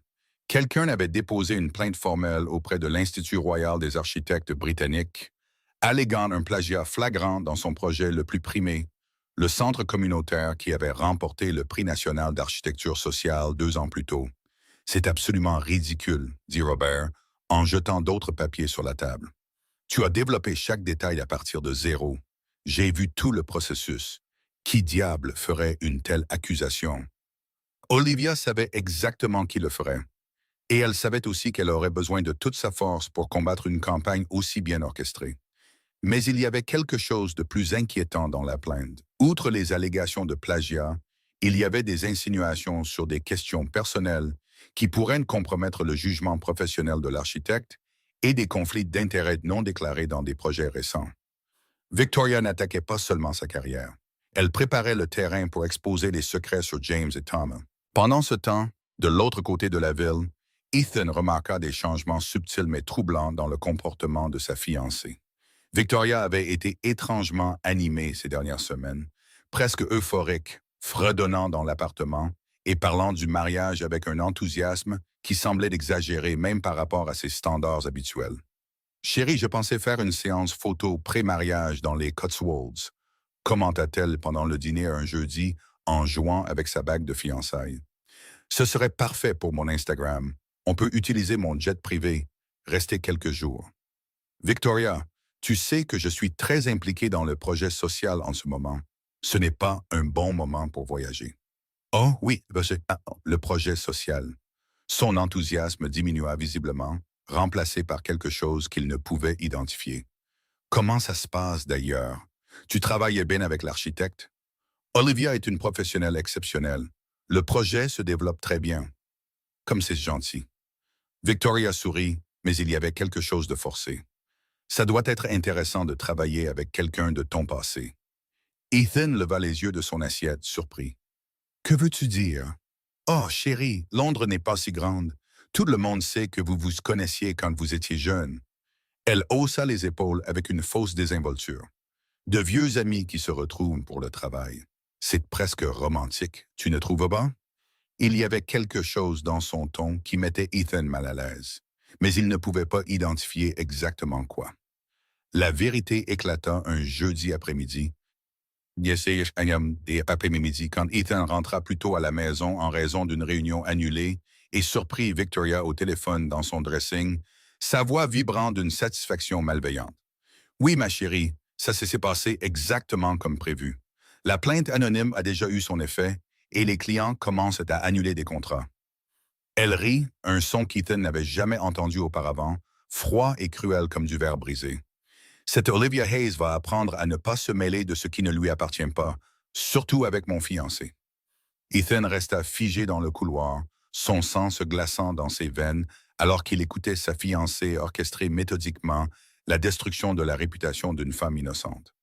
Quelqu'un avait déposé une plainte formelle auprès de l'Institut royal des architectes britanniques, alléguant un plagiat flagrant dans son projet le plus primé, le centre communautaire qui avait remporté le prix national d'architecture sociale 2 ans plus tôt. « C'est absolument ridicule, » dit Robert, en jetant d'autres papiers sur la table. « Tu as développé chaque détail à partir de zéro. J'ai vu tout le processus. Qui diable ferait une telle accusation? » Olivia savait exactement qui le ferait. Et elle savait aussi qu'elle aurait besoin de toute sa force pour combattre une campagne aussi bien orchestrée. Mais il y avait quelque chose de plus inquiétant dans la plainte. Outre les allégations de plagiat, il y avait des insinuations sur des questions personnelles qui pourraient compromettre le jugement professionnel de l'architecte et des conflits d'intérêts non déclarés dans des projets récents. Victoria n'attaquait pas seulement sa carrière. Elle préparait le terrain pour exposer les secrets sur James et Thomas. Pendant ce temps, de l'autre côté de la ville, Ethan remarqua des changements subtils mais troublants dans le comportement de sa fiancée. Victoria avait été étrangement animée ces dernières semaines, presque euphorique, fredonnant dans l'appartement et parlant du mariage avec un enthousiasme qui semblait exagéré même par rapport à ses standards habituels. « Chérie, je pensais faire une séance photo pré-mariage dans les Cotswolds », commenta-t-elle pendant le dîner un jeudi en jouant avec sa bague de fiançailles. « Ce serait parfait pour mon Instagram. On peut utiliser mon jet privé. Rester quelques jours. » Victoria, tu sais que je suis très impliqué dans le projet social en ce moment. Ce n'est pas un bon moment pour voyager. Oh oui, le projet social. Son enthousiasme diminua visiblement, remplacé par quelque chose qu'il ne pouvait identifier. Comment ça se passe d'ailleurs? Tu travaillais bien avec l'architecte? Olivia est une professionnelle exceptionnelle. Le projet se développe très bien. Comme c'est gentil. Victoria sourit, mais il y avait quelque chose de forcé. Ça doit être intéressant de travailler avec quelqu'un de ton passé. Ethan leva les yeux de son assiette, surpris. Que veux-tu dire? Oh, chérie, Londres n'est pas si grande. Tout le monde sait que vous vous connaissiez quand vous étiez jeune. Elle haussa les épaules avec une fausse désinvolture. De vieux amis qui se retrouvent pour le travail. C'est presque romantique, tu ne trouves pas? Il y avait quelque chose dans son ton qui mettait Ethan mal à l'aise, mais il ne pouvait pas identifier exactement quoi. La vérité éclata un jeudi après-midi. Des après-midi, quand Ethan rentra plus tôt à la maison en raison d'une réunion annulée et surprit Victoria au téléphone dans son dressing, sa voix vibrant d'une satisfaction malveillante. Oui, ma chérie, ça s'est passé exactement comme prévu. La plainte anonyme a déjà eu son effet et les clients commencent à annuler des contrats. Elle rit, un son qu'Ethan n'avait jamais entendu auparavant, froid et cruel comme du verre brisé. Cette Olivia Hayes va apprendre à ne pas se mêler de ce qui ne lui appartient pas, surtout avec mon fiancé. Ethan resta figé dans le couloir, son sang se glaçant dans ses veines, alors qu'il écoutait sa fiancée orchestrer méthodiquement la destruction de la réputation d'une femme innocente.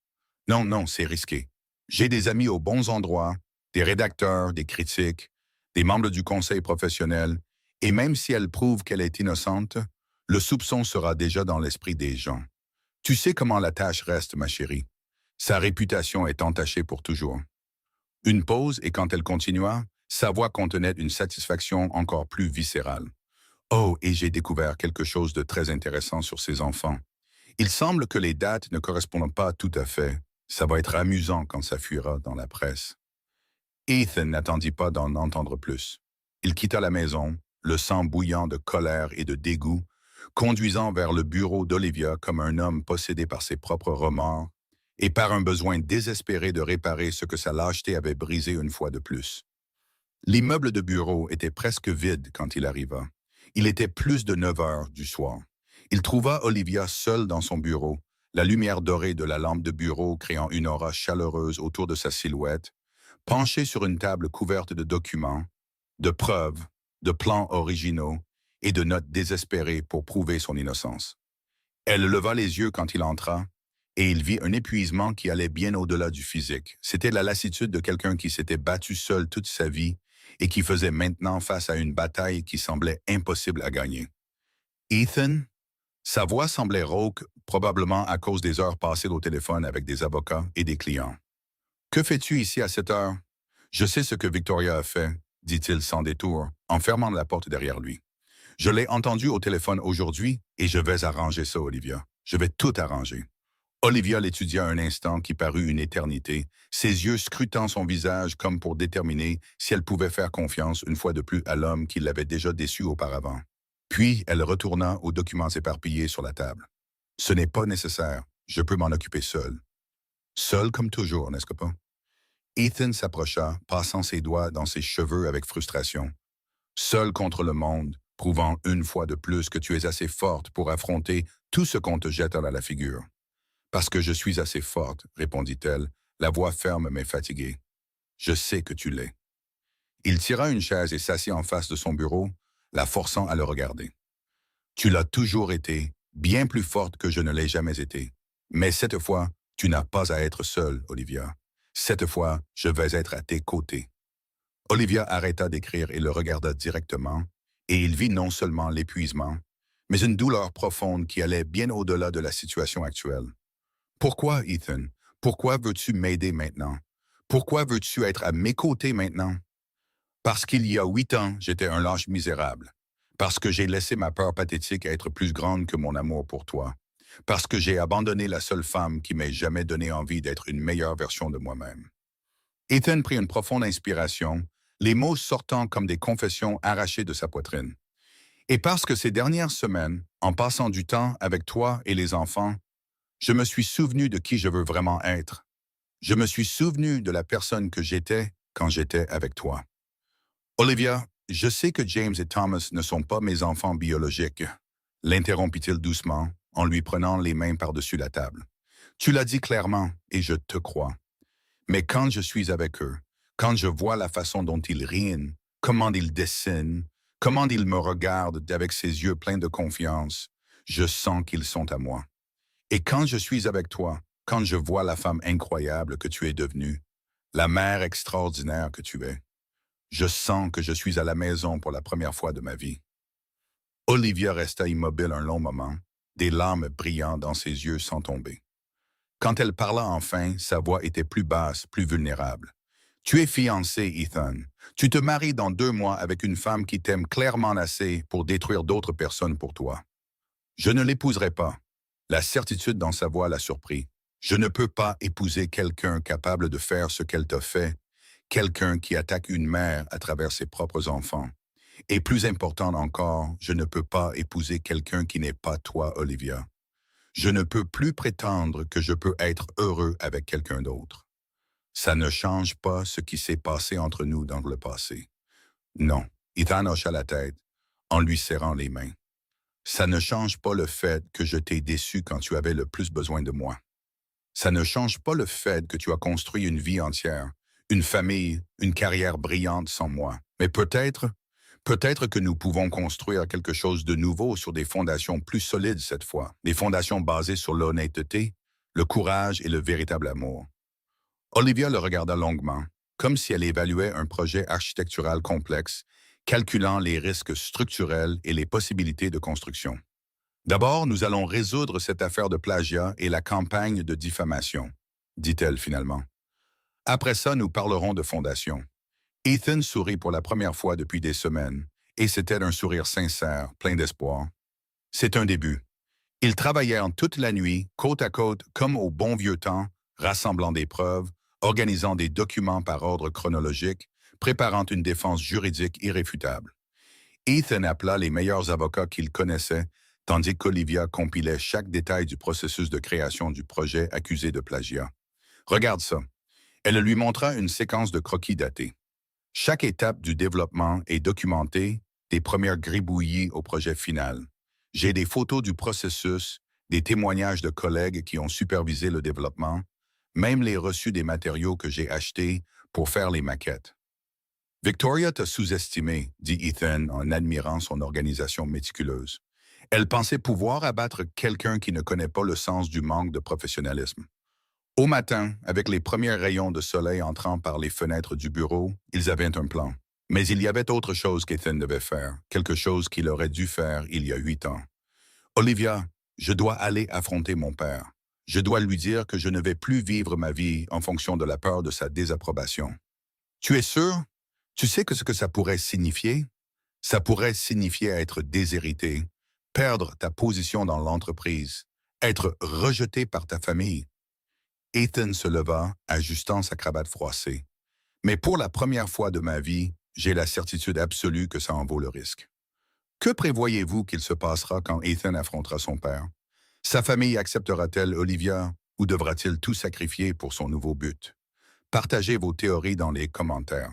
Non, non, c'est risqué. J'ai des amis aux bons endroits, des rédacteurs, des critiques, des membres du conseil professionnel, et même si elle prouve qu'elle est innocente, le soupçon sera déjà dans l'esprit des gens. Tu sais comment la tâche reste, ma chérie. Sa réputation est entachée pour toujours. Une pause et quand elle continua, sa voix contenait une satisfaction encore plus viscérale. Oh, et j'ai découvert quelque chose de très intéressant sur ses enfants. Il semble que les dates ne correspondent pas tout à fait. Ça va être amusant quand ça fuira dans la presse. Ethan n'attendit pas d'en entendre plus. Il quitta la maison, le sang bouillant de colère et de dégoût, conduisant vers le bureau d'Olivia comme un homme possédé par ses propres remords et par un besoin désespéré de réparer ce que sa lâcheté avait brisé une fois de plus. L'immeuble de bureau était presque vide quand il arriva. Il était plus de 9 heures du soir. Il trouva Olivia seule dans son bureau, la lumière dorée de la lampe de bureau créant une aura chaleureuse autour de sa silhouette, penchée sur une table couverte de documents, de preuves, de plans originaux et de notes désespérées pour prouver son innocence. Elle leva les yeux quand il entra, et il vit un épuisement qui allait bien au-delà du physique. C'était la lassitude de quelqu'un qui s'était battu seul toute sa vie et qui faisait maintenant face à une bataille qui semblait impossible à gagner. Ethan, sa voix semblait rauque, probablement à cause des heures passées au téléphone avec des avocats et des clients. Que fais-tu ici à cette heure? Je sais ce que Victoria a fait, dit-il sans détour, en fermant la porte derrière lui. Je l'ai entendu au téléphone aujourd'hui et je vais arranger ça, Olivia. Je vais tout arranger. Olivia l'étudia un instant qui parut une éternité, ses yeux scrutant son visage comme pour déterminer si elle pouvait faire confiance une fois de plus à l'homme qui l'avait déjà déçue auparavant. Puis elle retourna aux documents éparpillés sur la table. Ce n'est pas nécessaire, je peux m'en occuper seul. Seul comme toujours, n'est-ce pas? Ethan s'approcha, passant ses doigts dans ses cheveux avec frustration. Seul contre le monde, prouvant une fois de plus que tu es assez forte pour affronter tout ce qu'on te jette à la figure. Parce que je suis assez forte, répondit-elle, la voix ferme mais fatiguée. Je sais que tu l'es. Il tira une chaise et s'assit en face de son bureau, la forçant à le regarder. Tu l'as toujours été, bien plus forte que je ne l'ai jamais été. Mais cette fois, tu n'as pas à être seule, Olivia. Cette fois, je vais être à tes côtés. Olivia arrêta d'écrire et le regarda directement, et il vit non seulement l'épuisement, mais une douleur profonde qui allait bien au-delà de la situation actuelle. Pourquoi, Ethan? Pourquoi veux-tu m'aider maintenant? Pourquoi veux-tu être à mes côtés maintenant? Parce qu'il y a 8 ans, j'étais un lâche misérable. Parce que j'ai laissé ma peur pathétique être plus grande que mon amour pour toi. Parce que j'ai abandonné la seule femme qui m'ait jamais donné envie d'être une meilleure version de moi-même. Ethan prit une profonde inspiration, les mots sortant comme des confessions arrachées de sa poitrine. Et parce que ces dernières semaines, en passant du temps avec toi et les enfants, je me suis souvenu de qui je veux vraiment être. Je me suis souvenu de la personne que j'étais quand j'étais avec toi. Olivia, je sais que James et Thomas ne sont pas mes enfants biologiques, l'interrompit-il doucement en lui prenant les mains par-dessus la table. Tu l'as dit clairement et je te crois. Mais quand je suis avec eux, quand je vois la façon dont ils rient, comment ils dessinent, comment ils me regardent avec ses yeux pleins de confiance, je sens qu'ils sont à moi. Et quand je suis avec toi, quand je vois la femme incroyable que tu es devenue, la mère extraordinaire que tu es, je sens que je suis à la maison pour la première fois de ma vie. Olivia resta immobile un long moment, des larmes brillant dans ses yeux sans tomber. Quand elle parla enfin, sa voix était plus basse, plus vulnérable. Tu es fiancé, Ethan. Tu te maries dans 2 mois avec une femme qui t'aime clairement assez pour détruire d'autres personnes pour toi. Je ne l'épouserai pas. La certitude dans sa voix la surprit. Je ne peux pas épouser quelqu'un capable de faire ce qu'elle t'a fait, quelqu'un qui attaque une mère à travers ses propres enfants. Et plus important encore, je ne peux pas épouser quelqu'un qui n'est pas toi, Olivia. Je ne peux plus prétendre que je peux être heureux avec quelqu'un d'autre. Ça ne change pas ce qui s'est passé entre nous dans le passé. Non, Ethan hocha la tête en lui serrant les mains. Ça ne change pas le fait que je t'ai déçu quand tu avais le plus besoin de moi. Ça ne change pas le fait que tu as construit une vie entière, une famille, une carrière brillante sans moi. Mais peut-être que nous pouvons construire quelque chose de nouveau sur des fondations plus solides cette fois, des fondations basées sur l'honnêteté, le courage et le véritable amour. Olivia le regarda longuement, comme si elle évaluait un projet architectural complexe, calculant les risques structurels et les possibilités de construction. D'abord, nous allons résoudre cette affaire de plagiat et la campagne de diffamation, dit-elle finalement. Après ça, nous parlerons de fondation. Ethan sourit pour la première fois depuis des semaines, et c'était un sourire sincère, plein d'espoir. C'est un début. Ils travaillèrent toute la nuit, côte à côte, comme au bon vieux temps, rassemblant des preuves, organisant des documents par ordre chronologique, préparant une défense juridique irréfutable. Ethan appela les meilleurs avocats qu'il connaissait, tandis qu'Olivia compilait chaque détail du processus de création du projet accusé de plagiat. Regarde ça. Elle lui montra une séquence de croquis datés. Chaque étape du développement est documentée, des premières gribouillis au projet final. J'ai des photos du processus, des témoignages de collègues qui ont supervisé le développement, même les reçus des matériaux que j'ai achetés pour faire les maquettes. Victoria t'a sous-estimé, dit Ethan en admirant son organisation méticuleuse. Elle pensait pouvoir abattre quelqu'un qui ne connaît pas le sens du manque de professionnalisme. Au matin, avec les premiers rayons de soleil entrant par les fenêtres du bureau, ils avaient un plan. Mais il y avait autre chose qu'Ethan devait faire, quelque chose qu'il aurait dû faire il y a 8 ans. Olivia, je dois aller affronter mon père. Je dois lui dire que je ne vais plus vivre ma vie en fonction de la peur de sa désapprobation. Tu es sûr? Tu sais que ce que ça pourrait signifier? Ça pourrait signifier être déshérité, perdre ta position dans l'entreprise, être rejeté par ta famille. Ethan se leva, ajustant sa cravate froissée. Mais pour la première fois de ma vie, j'ai la certitude absolue que ça en vaut le risque. Que prévoyez-vous qu'il se passera quand Ethan affrontera son père? Sa famille acceptera-t-elle Olivia ou devra-t-il tout sacrifier pour son nouveau but? Partagez vos théories dans les commentaires.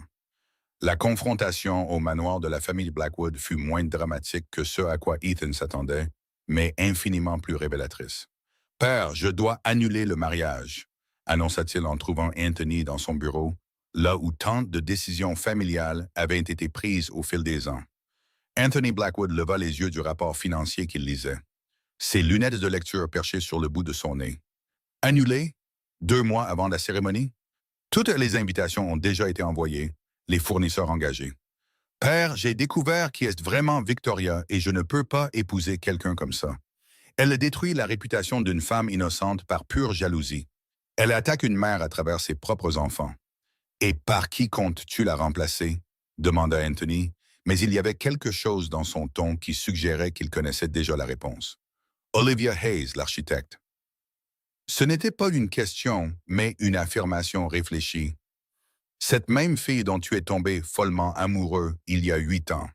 La confrontation au manoir de la famille Blackwood fut moins dramatique que ce à quoi Ethan s'attendait, mais infiniment plus révélatrice. « Père, je dois annuler le mariage », annonça-t-il en trouvant Anthony dans son bureau, là où tant de décisions familiales avaient été prises au fil des ans. Anthony Blackwood leva les yeux du rapport financier qu'il lisait. Ses lunettes de lecture perchées sur le bout de son nez. « Annulé? 2 mois avant la cérémonie? Toutes les invitations ont déjà été envoyées. Les fournisseurs engagés. Père, j'ai découvert qui est vraiment Victoria et je ne peux pas épouser quelqu'un comme ça. Elle détruit la réputation d'une femme innocente par pure jalousie. Elle attaque une mère à travers ses propres enfants. Et par qui comptes-tu la remplacer? Demanda Anthony, mais il y avait quelque chose dans son ton qui suggérait qu'il connaissait déjà la réponse. Olivia Hayes, l'architecte. Ce n'était pas une question, mais une affirmation réfléchie. Cette même fille dont tu es tombé follement amoureux il y a 8 ans.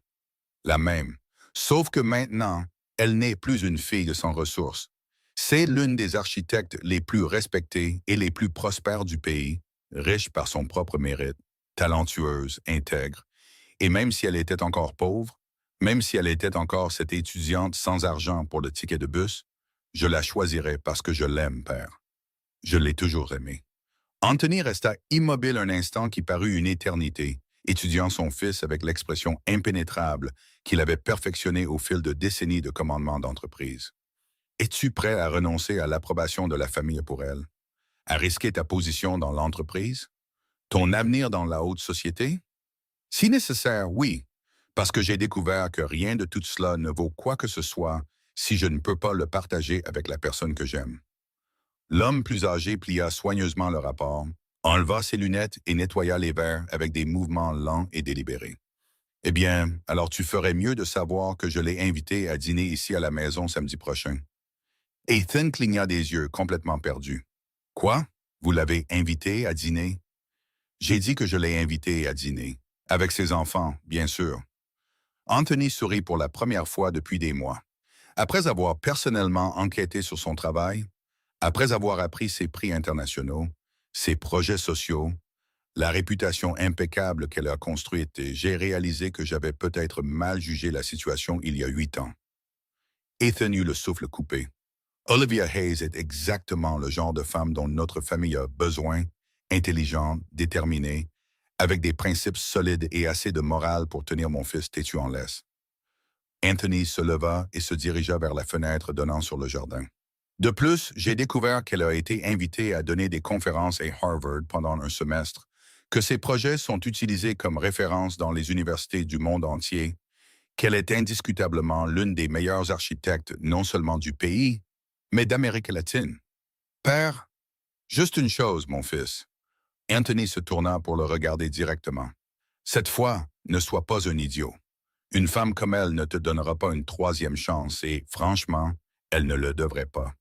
La même. Sauf que maintenant, elle n'est plus une fille sans ressources. C'est l'une des architectes les plus respectées et les plus prospères du pays, riche par son propre mérite, talentueuse, intègre. Et même si elle était encore pauvre, même si elle était encore cette étudiante sans argent pour le ticket de bus, je la choisirais parce que je l'aime, père. Je l'ai toujours aimée. Anthony resta immobile un instant qui parut une éternité, étudiant son fils avec l'expression impénétrable qu'il avait perfectionnée au fil de décennies de commandement d'entreprise. Es-tu prêt à renoncer à l'approbation de la famille pour elle? À risquer ta position dans l'entreprise? Ton avenir dans la haute société? Si nécessaire, oui, parce que j'ai découvert que rien de tout cela ne vaut quoi que ce soit si je ne peux pas le partager avec la personne que j'aime. L'homme plus âgé plia soigneusement le rapport, enleva ses lunettes et nettoya les verres avec des mouvements lents et délibérés. Eh bien, alors tu ferais mieux de savoir que je l'ai invité à dîner ici à la maison samedi prochain. Ethan cligna des yeux, complètement perdu. Quoi? Vous l'avez invité à dîner? J'ai dit que je l'ai invité à dîner. Avec ses enfants, bien sûr. Anthony sourit pour la première fois depuis des mois. Après avoir personnellement enquêté sur son travail, après avoir appris ses prix internationaux, ses projets sociaux, la réputation impeccable qu'elle a construite, j'ai réalisé que j'avais peut-être mal jugé la situation il y a 8 ans. Ethan eut le souffle coupé. Olivia Hayes est exactement le genre de femme dont notre famille a besoin, intelligente, déterminée, avec des principes solides et assez de morale pour tenir mon fils têtu en laisse. Anthony se leva et se dirigea vers la fenêtre donnant sur le jardin. De plus, j'ai découvert qu'elle a été invitée à donner des conférences à Harvard pendant un semestre, que ses projets sont utilisés comme référence dans les universités du monde entier, qu'elle est indiscutablement l'une des meilleures architectes non seulement du pays, mais d'Amérique latine. Père, juste une chose, mon fils. Anthony se tourna pour le regarder directement. Cette fois, ne sois pas un idiot. Une femme comme elle ne te donnera pas une troisième chance et, franchement, elle ne le devrait pas.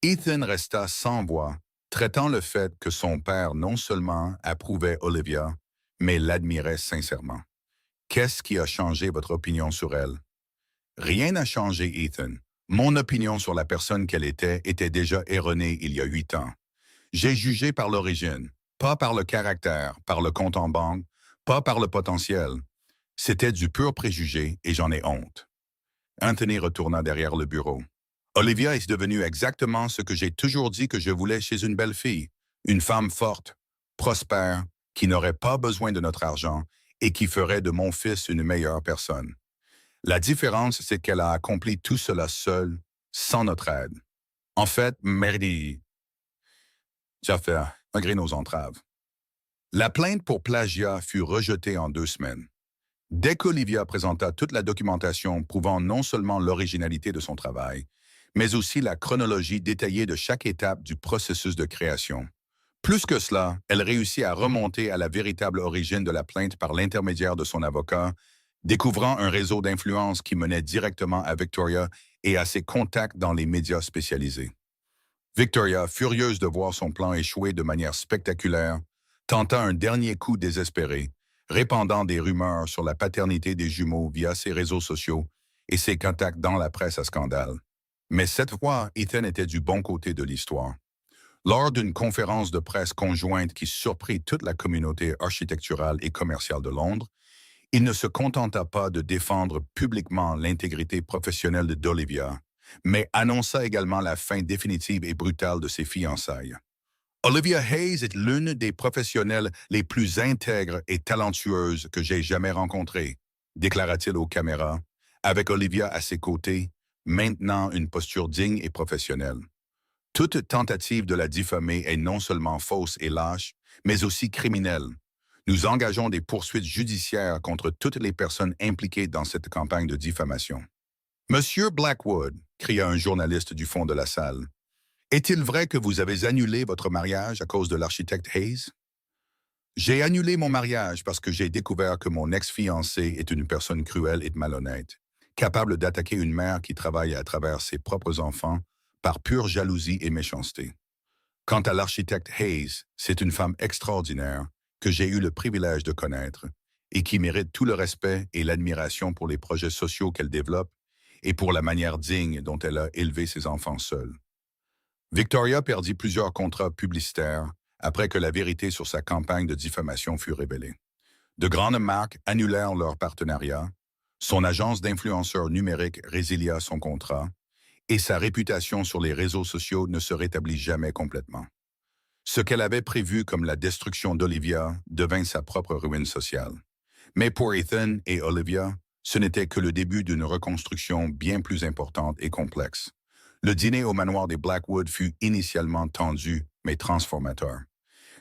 Ethan resta sans voix, traitant le fait que son père non seulement approuvait Olivia, mais l'admirait sincèrement. Qu'est-ce qui a changé votre opinion sur elle? Rien n'a changé, Ethan. Mon opinion sur la personne qu'elle était déjà erronée il y a 8 ans. J'ai jugé par l'origine, pas par le caractère, par le compte en banque, pas par le potentiel. C'était du pur préjugé et j'en ai honte. Anthony retourna derrière le bureau. Olivia est devenue exactement ce que j'ai toujours dit que je voulais chez une belle fille. Une femme forte, prospère, qui n'aurait pas besoin de notre argent et qui ferait de mon fils une meilleure personne. La différence, c'est qu'elle a accompli tout cela seule, sans notre aide. En fait, merdi, j'ai fait malgré nos entraves. La plainte pour plagiat fut rejetée en 2 semaines. Dès qu'Olivia présenta toute la documentation prouvant non seulement l'originalité de son travail, mais aussi la chronologie détaillée de chaque étape du processus de création. Plus que cela, elle réussit à remonter à la véritable origine de la plainte par l'intermédiaire de son avocat, découvrant un réseau d'influence qui menait directement à Victoria et à ses contacts dans les médias spécialisés. Victoria, furieuse de voir son plan échouer de manière spectaculaire, tenta un dernier coup désespéré, répandant des rumeurs sur la paternité des jumeaux via ses réseaux sociaux et ses contacts dans la presse à scandale. Mais cette fois, Ethan était du bon côté de l'histoire. Lors d'une conférence de presse conjointe qui surprit toute la communauté architecturale et commerciale de Londres, il ne se contenta pas de défendre publiquement l'intégrité professionnelle d'Olivia, mais annonça également la fin définitive et brutale de ses fiançailles. Olivia Hayes est l'une des professionnelles les plus intègres et talentueuses que j'ai jamais rencontrées, déclara-t-il aux caméras, avec Olivia à ses côtés, maintenant une posture digne et professionnelle. Toute tentative de la diffamer est non seulement fausse et lâche, mais aussi criminelle. Nous engageons des poursuites judiciaires contre toutes les personnes impliquées dans cette campagne de diffamation. Monsieur Blackwood, cria un journaliste du fond de la salle, est-il vrai que vous avez annulé votre mariage à cause de l'architecte Hayes? J'ai annulé mon mariage parce que j'ai découvert que mon ex-fiancé est une personne cruelle et malhonnête, capable d'attaquer une mère qui travaille à travers ses propres enfants par pure jalousie et méchanceté. Quant à l'architecte Hayes, c'est une femme extraordinaire que j'ai eu le privilège de connaître et qui mérite tout le respect et l'admiration pour les projets sociaux qu'elle développe et pour la manière digne dont elle a élevé ses enfants seuls. Victoria perdit plusieurs contrats publicitaires après que la vérité sur sa campagne de diffamation fut révélée. De grandes marques annulèrent leur partenariat, son agence d'influenceurs numériques résilia son contrat, et sa réputation sur les réseaux sociaux ne se rétablit jamais complètement. Ce qu'elle avait prévu comme la destruction d'Olivia devint sa propre ruine sociale. Mais pour Ethan et Olivia, ce n'était que le début d'une reconstruction bien plus importante et complexe. Le dîner au manoir des Blackwood fut initialement tendu, mais transformateur.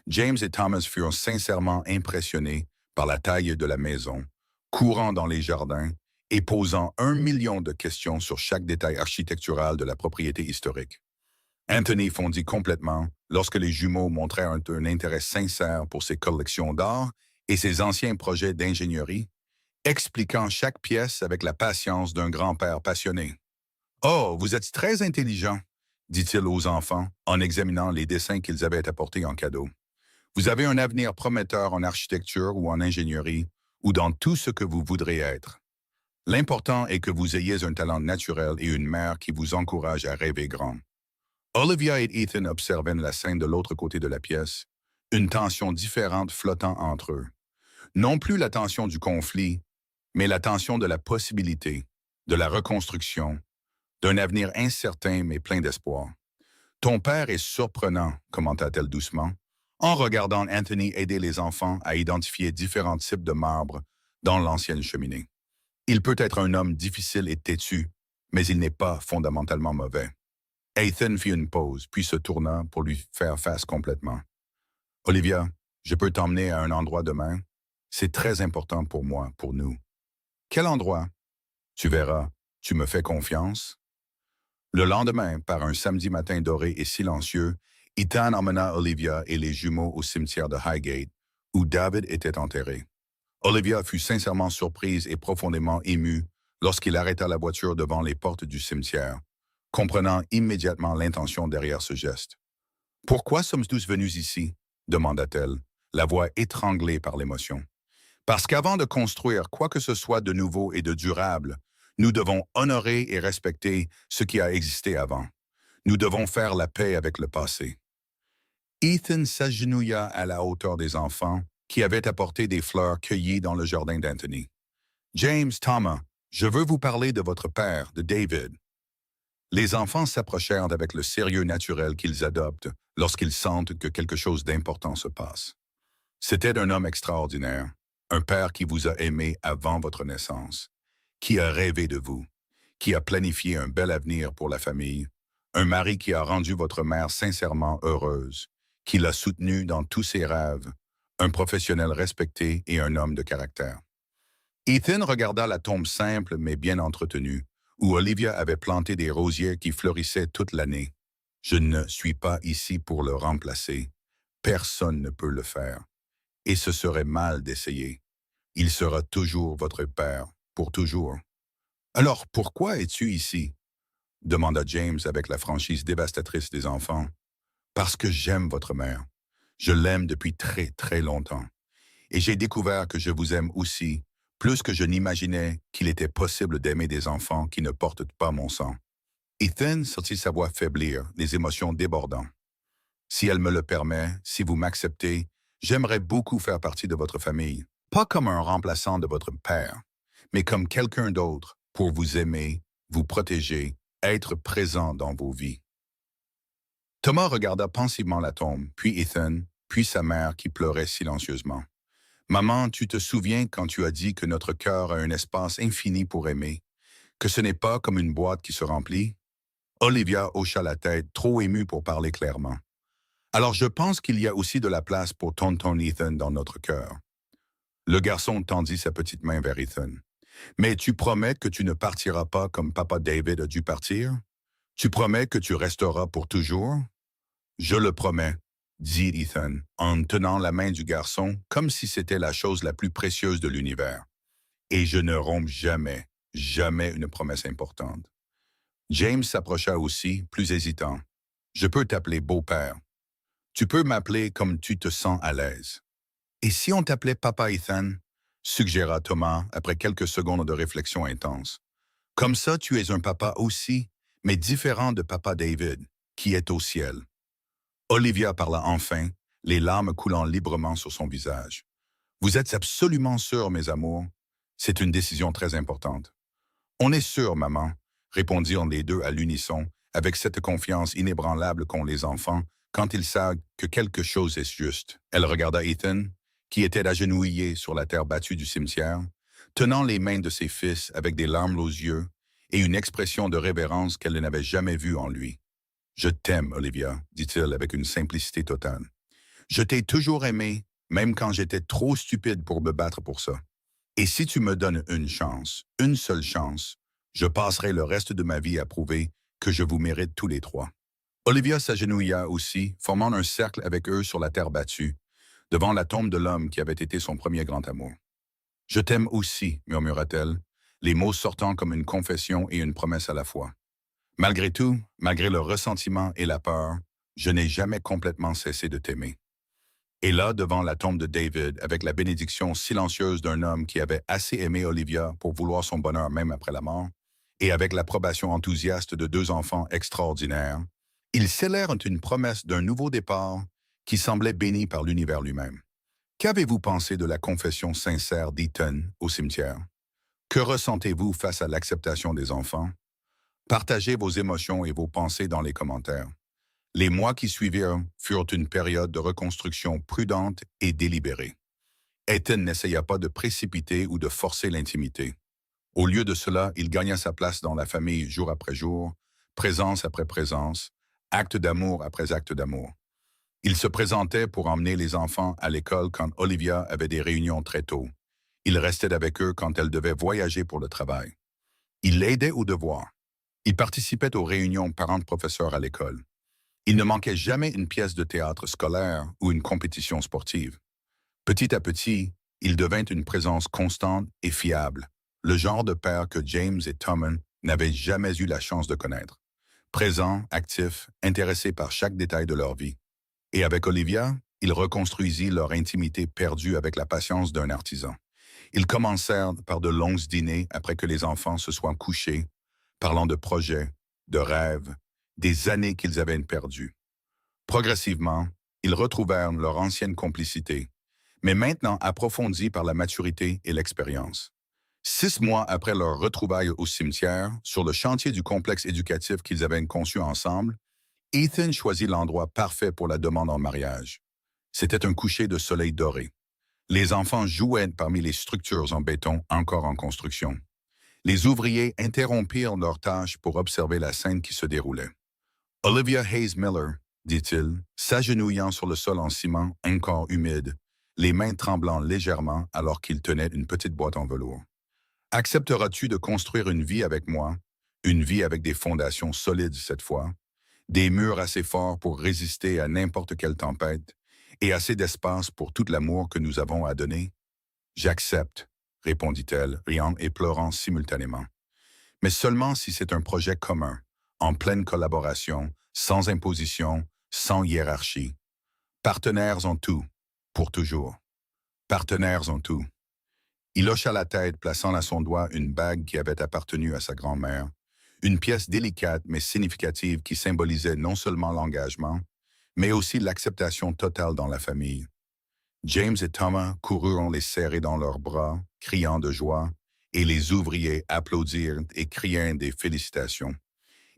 James et Thomas furent sincèrement impressionnés par la taille de la maison, courant dans les jardins et posant 1 million de questions sur chaque détail architectural de la propriété historique. Anthony fondit complètement lorsque les jumeaux montrèrent un intérêt sincère pour ses collections d'art et ses anciens projets d'ingénierie, expliquant chaque pièce avec la patience d'un grand-père passionné. « Oh, vous êtes très intelligent, dit-il aux enfants en examinant les dessins qu'ils avaient apportés en cadeau. Vous avez un avenir prometteur en architecture ou en ingénierie, ou dans tout ce que vous voudrez être. L'important est que vous ayez un talent naturel et une mère qui vous encourage à rêver grand. » Olivia et Ethan observaient la scène de l'autre côté de la pièce, une tension différente flottant entre eux. Non plus la tension du conflit, mais la tension de la possibilité, de la reconstruction, d'un avenir incertain mais plein d'espoir. « Ton père est surprenant, » commenta-t-elle doucement, en regardant Anthony aider les enfants à identifier différents types de marbre dans l'ancienne cheminée. « Il peut être un homme difficile et têtu, mais il n'est pas fondamentalement mauvais. » Ethan fit une pause, puis se tourna pour lui faire face complètement. « Olivia, je peux t'emmener à un endroit demain? C'est très important pour moi, pour nous. »« Quel endroit? »« Tu verras, tu me fais confiance? » Le lendemain, par un samedi matin doré et silencieux, Ethan emmena Olivia et les jumeaux au cimetière de Highgate, où David était enterré. Olivia fut sincèrement surprise et profondément émue lorsqu'il arrêta la voiture devant les portes du cimetière, comprenant immédiatement l'intention derrière ce geste. « Pourquoi sommes-nous venus ici? » demanda-t-elle, la voix étranglée par l'émotion. « Parce qu'avant de construire quoi que ce soit de nouveau et de durable, nous devons honorer et respecter ce qui a existé avant. Nous devons faire la paix avec le passé. » Ethan s'agenouilla à la hauteur des enfants qui avaient apporté des fleurs cueillies dans le jardin d'Anthony. « James, Thomas, je veux vous parler de votre père, de David. » Les enfants s'approchèrent avec le sérieux naturel qu'ils adoptent lorsqu'ils sentent que quelque chose d'important se passe. C'était un homme extraordinaire, un père qui vous a aimé avant votre naissance, qui a rêvé de vous, qui a planifié un bel avenir pour la famille, un mari qui a rendu votre mère sincèrement heureuse, qui l'a soutenue dans tous ses rêves, un professionnel respecté et un homme de caractère. Ethan regarda la tombe simple mais bien entretenue, où Olivia avait planté des rosiers qui fleurissaient toute l'année. « Je ne suis pas ici pour le remplacer. Personne ne peut le faire. Et ce serait mal d'essayer. Il sera toujours votre père, pour toujours. »« Alors, pourquoi es-tu ici? » demanda James avec la franchise dévastatrice des enfants. « Parce que j'aime votre mère. Je l'aime depuis très, très longtemps. Et j'ai découvert que je vous aime aussi, plus que je n'imaginais qu'il était possible d'aimer des enfants qui ne portent pas mon sang. » Ethan sentit sa voix faiblir, les émotions débordant. « Si elle me le permet, si vous m'acceptez, j'aimerais beaucoup faire partie de votre famille, pas comme un remplaçant de votre père, mais comme quelqu'un d'autre pour vous aimer, vous protéger, être présent dans vos vies. » Thomas regarda pensivement la tombe, puis Ethan, puis sa mère qui pleurait silencieusement. « Maman, tu te souviens quand tu as dit que notre cœur a un espace infini pour aimer, que ce n'est pas comme une boîte qui se remplit? » Olivia hocha la tête, trop émue pour parler clairement. « Alors je pense qu'il y a aussi de la place pour tonton Ethan dans notre cœur. » Le garçon tendit sa petite main vers Ethan. « Mais tu promets que tu ne partiras pas comme papa David a dû partir? Tu promets que tu resteras pour toujours? »« Je le promets, » dit Ethan, en tenant la main du garçon comme si c'était la chose la plus précieuse de l'univers. « Et je ne romps jamais, jamais une promesse importante. » James s'approcha aussi, plus hésitant. « Je peux t'appeler beau-père. Tu peux m'appeler comme tu te sens à l'aise. »« Et si on t'appelait Papa Ethan? » suggéra Thomas après quelques secondes de réflexion intense. « Comme ça, tu es un papa aussi, mais différent de Papa David, qui est au ciel. » Olivia parla enfin, les larmes coulant librement sur son visage. Vous êtes absolument sûrs, mes amours? C'est une décision très importante. On est sûr, maman, répondirent les deux à l'unisson, avec cette confiance inébranlable qu'ont les enfants quand ils savent que quelque chose est juste. Elle regarda Ethan, qui était agenouillé sur la terre battue du cimetière, tenant les mains de ses fils avec des larmes aux yeux et une expression de révérence qu'elle n'avait jamais vue en lui. Je t'aime, Olivia, dit-il avec une simplicité totale. Je t'ai toujours aimé, même quand j'étais trop stupide pour me battre pour ça. Et si tu me donnes une chance, une seule chance, je passerai le reste de ma vie à prouver que je vous mérite tous les trois. Olivia s'agenouilla aussi, formant un cercle avec eux sur la terre battue, devant la tombe de l'homme qui avait été son premier grand amour. Je t'aime aussi, murmura-t-elle, les mots sortant comme une confession et une promesse à la fois. Malgré tout, malgré le ressentiment et la peur, je n'ai jamais complètement cessé de t'aimer. Et là, devant la tombe de David, avec la bénédiction silencieuse d'un homme qui avait assez aimé Olivia pour vouloir son bonheur même après la mort, et avec l'approbation enthousiaste de deux enfants extraordinaires, ils scellèrent une promesse d'un nouveau départ qui semblait béni par l'univers lui-même. Qu'avez-vous pensé de la confession sincère d'Ethan au cimetière? Que ressentez-vous face à l'acceptation des enfants? Partagez vos émotions et vos pensées dans les commentaires. Les mois qui suivirent furent une période de reconstruction prudente et délibérée. Ethan n'essaya pas de précipiter ou de forcer l'intimité. Au lieu de cela, il gagna sa place dans la famille jour après jour, présence après présence, acte d'amour après acte d'amour. Il se présentait pour emmener les enfants à l'école quand Olivia avait des réunions très tôt. Il restait avec eux quand elle devait voyager pour le travail. Il l'aidait aux devoirs. Il participait aux réunions parents-professeurs à l'école. Il ne manquait jamais une pièce de théâtre scolaire ou une compétition sportive. Petit à petit, il devint une présence constante et fiable, le genre de père que James et Thomas n'avaient jamais eu la chance de connaître. Présent, actif, intéressé par chaque détail de leur vie. Et avec Olivia, il reconstruisit leur intimité perdue avec la patience d'un artisan. Ils commencèrent par de longs dîners après que les enfants se soient couchés, parlant de projets, de rêves, des années qu'ils avaient perdues. Progressivement, ils retrouvèrent leur ancienne complicité, mais maintenant approfondie par la maturité et l'expérience. 6 mois après leur retrouvaille au cimetière, sur le chantier du complexe éducatif qu'ils avaient conçu ensemble, Ethan choisit l'endroit parfait pour la demande en mariage. C'était un coucher de soleil doré. Les enfants jouaient parmi les structures en béton encore en construction. Les ouvriers interrompirent leurs tâches pour observer la scène qui se déroulait. Olivia Hayes Miller, dit-il, s'agenouillant sur le sol en ciment encore humide, les mains tremblant légèrement alors qu'il tenait une petite boîte en velours. Accepteras-tu de construire une vie avec moi, une vie avec des fondations solides cette fois, des murs assez forts pour résister à n'importe quelle tempête, et assez d'espace pour tout l'amour que nous avons à donner? J'accepte, répondit-elle, riant et pleurant simultanément. Mais seulement si c'est un projet commun, en pleine collaboration, sans imposition, sans hiérarchie. Partenaires en tout, pour toujours. Partenaires en tout. Il hocha la tête, plaçant à son doigt une bague qui avait appartenu à sa grand-mère, une pièce délicate mais significative qui symbolisait non seulement l'engagement, mais aussi l'acceptation totale dans la famille. James et Thomas coururent les serrer dans leurs bras, criant de joie, et les ouvriers applaudirent et crièrent des félicitations.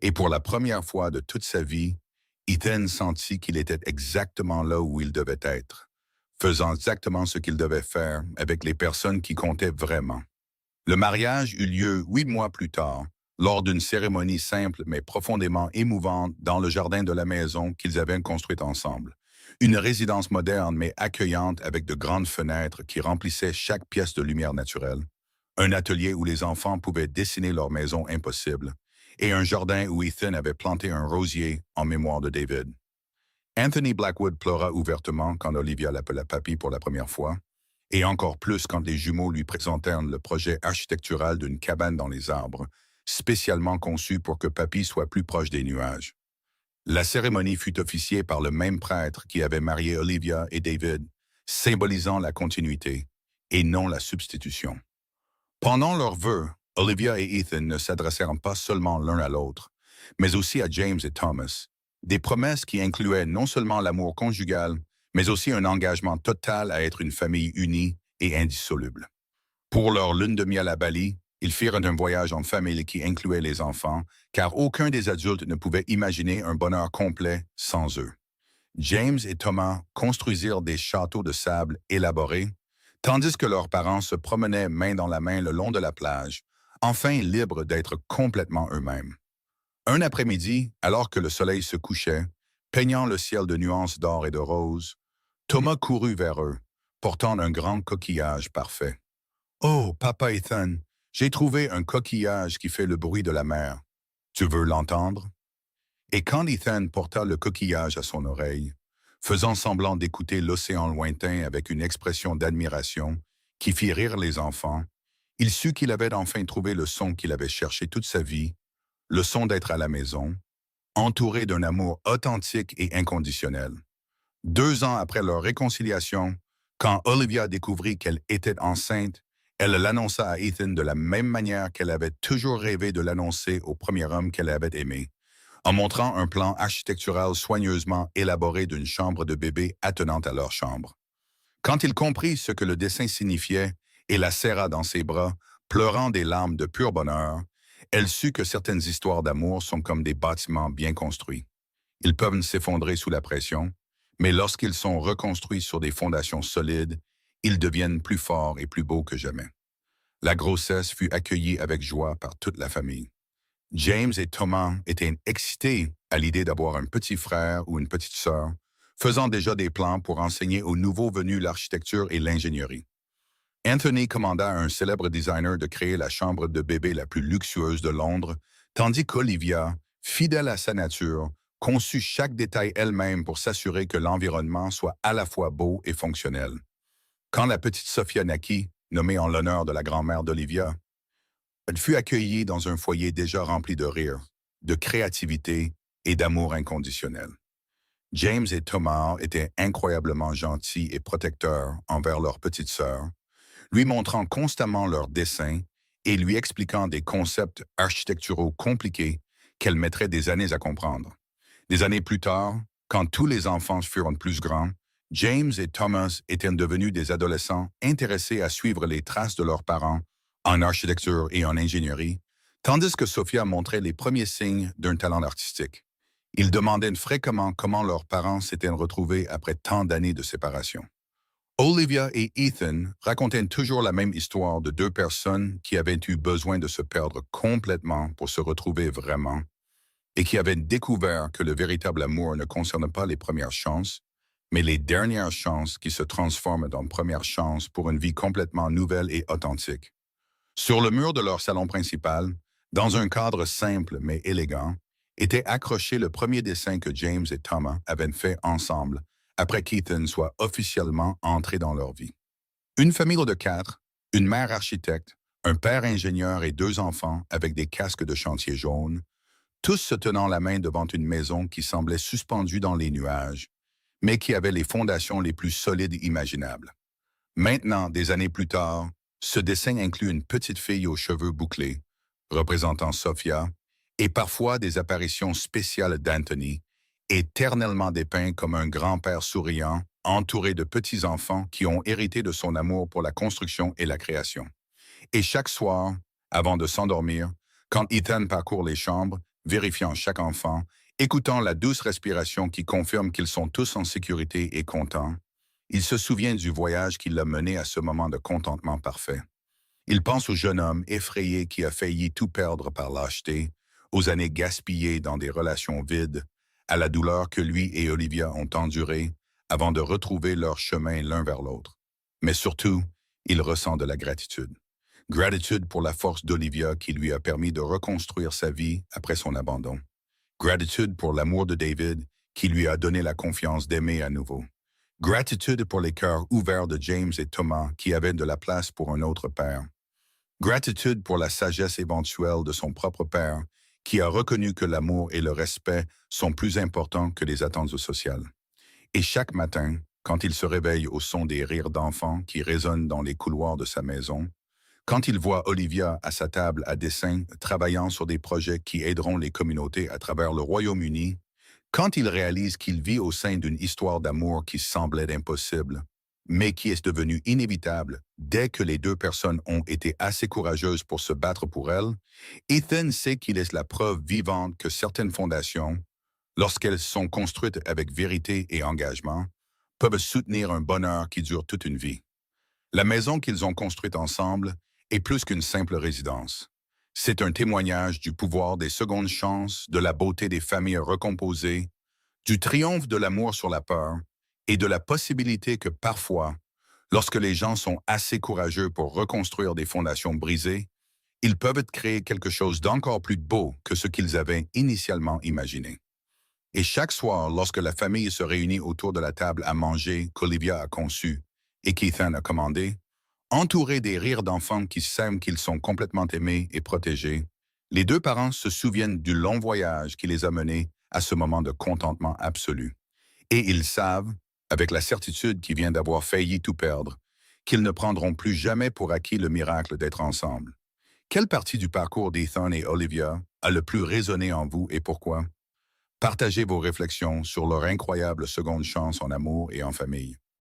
Et pour la première fois de toute sa vie, Ethan sentit qu'il était exactement là où il devait être, faisant exactement ce qu'il devait faire avec les personnes qui comptaient vraiment. Le mariage eut lieu 8 mois plus tard, lors d'une cérémonie simple mais profondément émouvante dans le jardin de la maison qu'ils avaient construite ensemble. Une résidence moderne mais accueillante avec de grandes fenêtres qui remplissaient chaque pièce de lumière naturelle, un atelier où les enfants pouvaient dessiner leur maison impossible, et un jardin où Ethan avait planté un rosier en mémoire de David. Anthony Blackwood pleura ouvertement quand Olivia l'appela papy pour la première fois, et encore plus quand les jumeaux lui présentèrent le projet architectural d'une cabane dans les arbres, spécialement conçue pour que papy soit plus proche des nuages. La cérémonie fut officiée par le même prêtre qui avait marié Olivia et David, symbolisant la continuité et non la substitution. Pendant leurs vœux, Olivia et Ethan ne s'adressèrent pas seulement l'un à l'autre, mais aussi à James et Thomas, des promesses qui incluaient non seulement l'amour conjugal, mais aussi un engagement total à être une famille unie et indissoluble. Pour leur lune de miel à Bali, ils firent un voyage en famille qui incluait les enfants, car aucun des adultes ne pouvait imaginer un bonheur complet sans eux. James et Thomas construisirent des châteaux de sable élaborés, tandis que leurs parents se promenaient main dans la main le long de la plage, enfin libres d'être complètement eux-mêmes. Un après-midi, alors que le soleil se couchait, peignant le ciel de nuances d'or et de rose, Thomas courut vers eux, portant un grand coquillage parfait. « Oh, papa Ethan, j'ai trouvé un coquillage qui fait le bruit de la mer. Tu veux l'entendre? » Et quand Ethan porta le coquillage à son oreille, faisant semblant d'écouter l'océan lointain avec une expression d'admiration qui fit rire les enfants, il sut qu'il avait enfin trouvé le son qu'il avait cherché toute sa vie, le son d'être à la maison, entouré d'un amour authentique et inconditionnel. 2 ans après leur réconciliation, quand Olivia découvrit qu'elle était enceinte, elle l'annonça à Ethan de la même manière qu'elle avait toujours rêvé de l'annoncer au premier homme qu'elle avait aimé, en montrant un plan architectural soigneusement élaboré d'une chambre de bébé attenante à leur chambre. Quand il comprit ce que le dessin signifiait et la serra dans ses bras, pleurant des larmes de pur bonheur, elle sut que certaines histoires d'amour sont comme des bâtiments bien construits. Ils peuvent s'effondrer sous la pression, mais lorsqu'ils sont reconstruits sur des fondations solides, ils deviennent plus forts et plus beaux que jamais. La grossesse fut accueillie avec joie par toute la famille. James et Thomas étaient excités à l'idée d'avoir un petit frère ou une petite sœur, faisant déjà des plans pour enseigner aux nouveaux venus l'architecture et l'ingénierie. Anthony commanda à un célèbre designer de créer la chambre de bébé la plus luxueuse de Londres, tandis qu'Olivia, fidèle à sa nature, conçut chaque détail elle-même pour s'assurer que l'environnement soit à la fois beau et fonctionnel. Quand la petite Sophia naquit, nommée en l'honneur de la grand-mère d'Olivia, elle fut accueillie dans un foyer déjà rempli de rire, de créativité et d'amour inconditionnel. James et Thomas étaient incroyablement gentils et protecteurs envers leur petite sœur, lui montrant constamment leurs dessins et lui expliquant des concepts architecturaux compliqués qu'elle mettrait des années à comprendre. Des années plus tard, quand tous les enfants furent plus grands, James et Thomas étaient devenus des adolescents intéressés à suivre les traces de leurs parents en architecture et en ingénierie, tandis que Sophia montrait les premiers signes d'un talent artistique. Ils demandaient fréquemment comment leurs parents s'étaient retrouvés après tant d'années de séparation. Olivia et Ethan racontaient toujours la même histoire de 2 personnes qui avaient eu besoin de se perdre complètement pour se retrouver vraiment et qui avaient découvert que le véritable amour ne concerne pas les premières chances, mais les dernières chances qui se transforment en premières chances pour une vie complètement nouvelle et authentique. Sur le mur de leur salon principal, dans un cadre simple mais élégant, était accroché le premier dessin que James et Thomas avaient fait ensemble après qu'Ethan soit officiellement entré dans leur vie. Une famille de 4, une mère architecte, un père ingénieur et 2 enfants avec des casques de chantier jaunes, tous se tenant la main devant une maison qui semblait suspendue dans les nuages, mais qui avait les fondations les plus solides imaginables. Maintenant, des années plus tard, ce dessin inclut une petite fille aux cheveux bouclés, représentant Sophia, et parfois des apparitions spéciales d'Anthony, éternellement dépeint comme un grand-père souriant, entouré de petits-enfants qui ont hérité de son amour pour la construction et la création. Et chaque soir, avant de s'endormir, quand Ethan parcourt les chambres, vérifiant chaque enfant, écoutant la douce respiration qui confirme qu'ils sont tous en sécurité et contents, il se souvient du voyage qui l'a mené à ce moment de contentement parfait. Il pense au jeune homme effrayé qui a failli tout perdre par lâcheté, aux années gaspillées dans des relations vides, à la douleur que lui et Olivia ont endurée avant de retrouver leur chemin l'un vers l'autre. Mais surtout, il ressent de la gratitude. Gratitude pour la force d'Olivia qui lui a permis de reconstruire sa vie après son abandon. Gratitude pour l'amour de David qui lui a donné la confiance d'aimer à nouveau. Gratitude pour les cœurs ouverts de James et Thomas qui avaient de la place pour un autre père. Gratitude pour la sagesse éventuelle de son propre père qui a reconnu que l'amour et le respect sont plus importants que les attentes sociales. Et chaque matin, quand il se réveille au son des rires d'enfants qui résonnent dans les couloirs de sa maison, quand il voit Olivia à sa table à dessin travaillant sur des projets qui aideront les communautés à travers le Royaume-Uni, quand il réalise qu'il vit au sein d'une histoire d'amour qui semblait impossible, mais qui est devenu inévitable dès que les deux personnes ont été assez courageuses pour se battre pour elles, Ethan sait qu'il est la preuve vivante que certaines fondations, lorsqu'elles sont construites avec vérité et engagement, peuvent soutenir un bonheur qui dure toute une vie. La maison qu'ils ont construite ensemble est plus qu'une simple résidence. C'est un témoignage du pouvoir des secondes chances, de la beauté des familles recomposées, du triomphe de l'amour sur la peur et de la possibilité que parfois, lorsque les gens sont assez courageux pour reconstruire des fondations brisées, ils peuvent créer quelque chose d'encore plus beau que ce qu'ils avaient initialement imaginé. Et chaque soir, lorsque la famille se réunit autour de la table à manger qu'Olivia a conçue et qu'Ethan a commandé, entourés des rires d'enfants qui savent qu'ils sont complètement aimés et protégés, les deux parents se souviennent du long voyage qui les a menés à ce moment de contentement absolu. Et ils savent, avec la certitude qui vient d'avoir failli tout perdre, qu'ils ne prendront plus jamais pour acquis le miracle d'être ensemble. Quelle partie du parcours d'Ethan et Olivia a le plus résonné en vous et pourquoi? Partagez vos réflexions sur leur incroyable seconde chance en amour et en famille.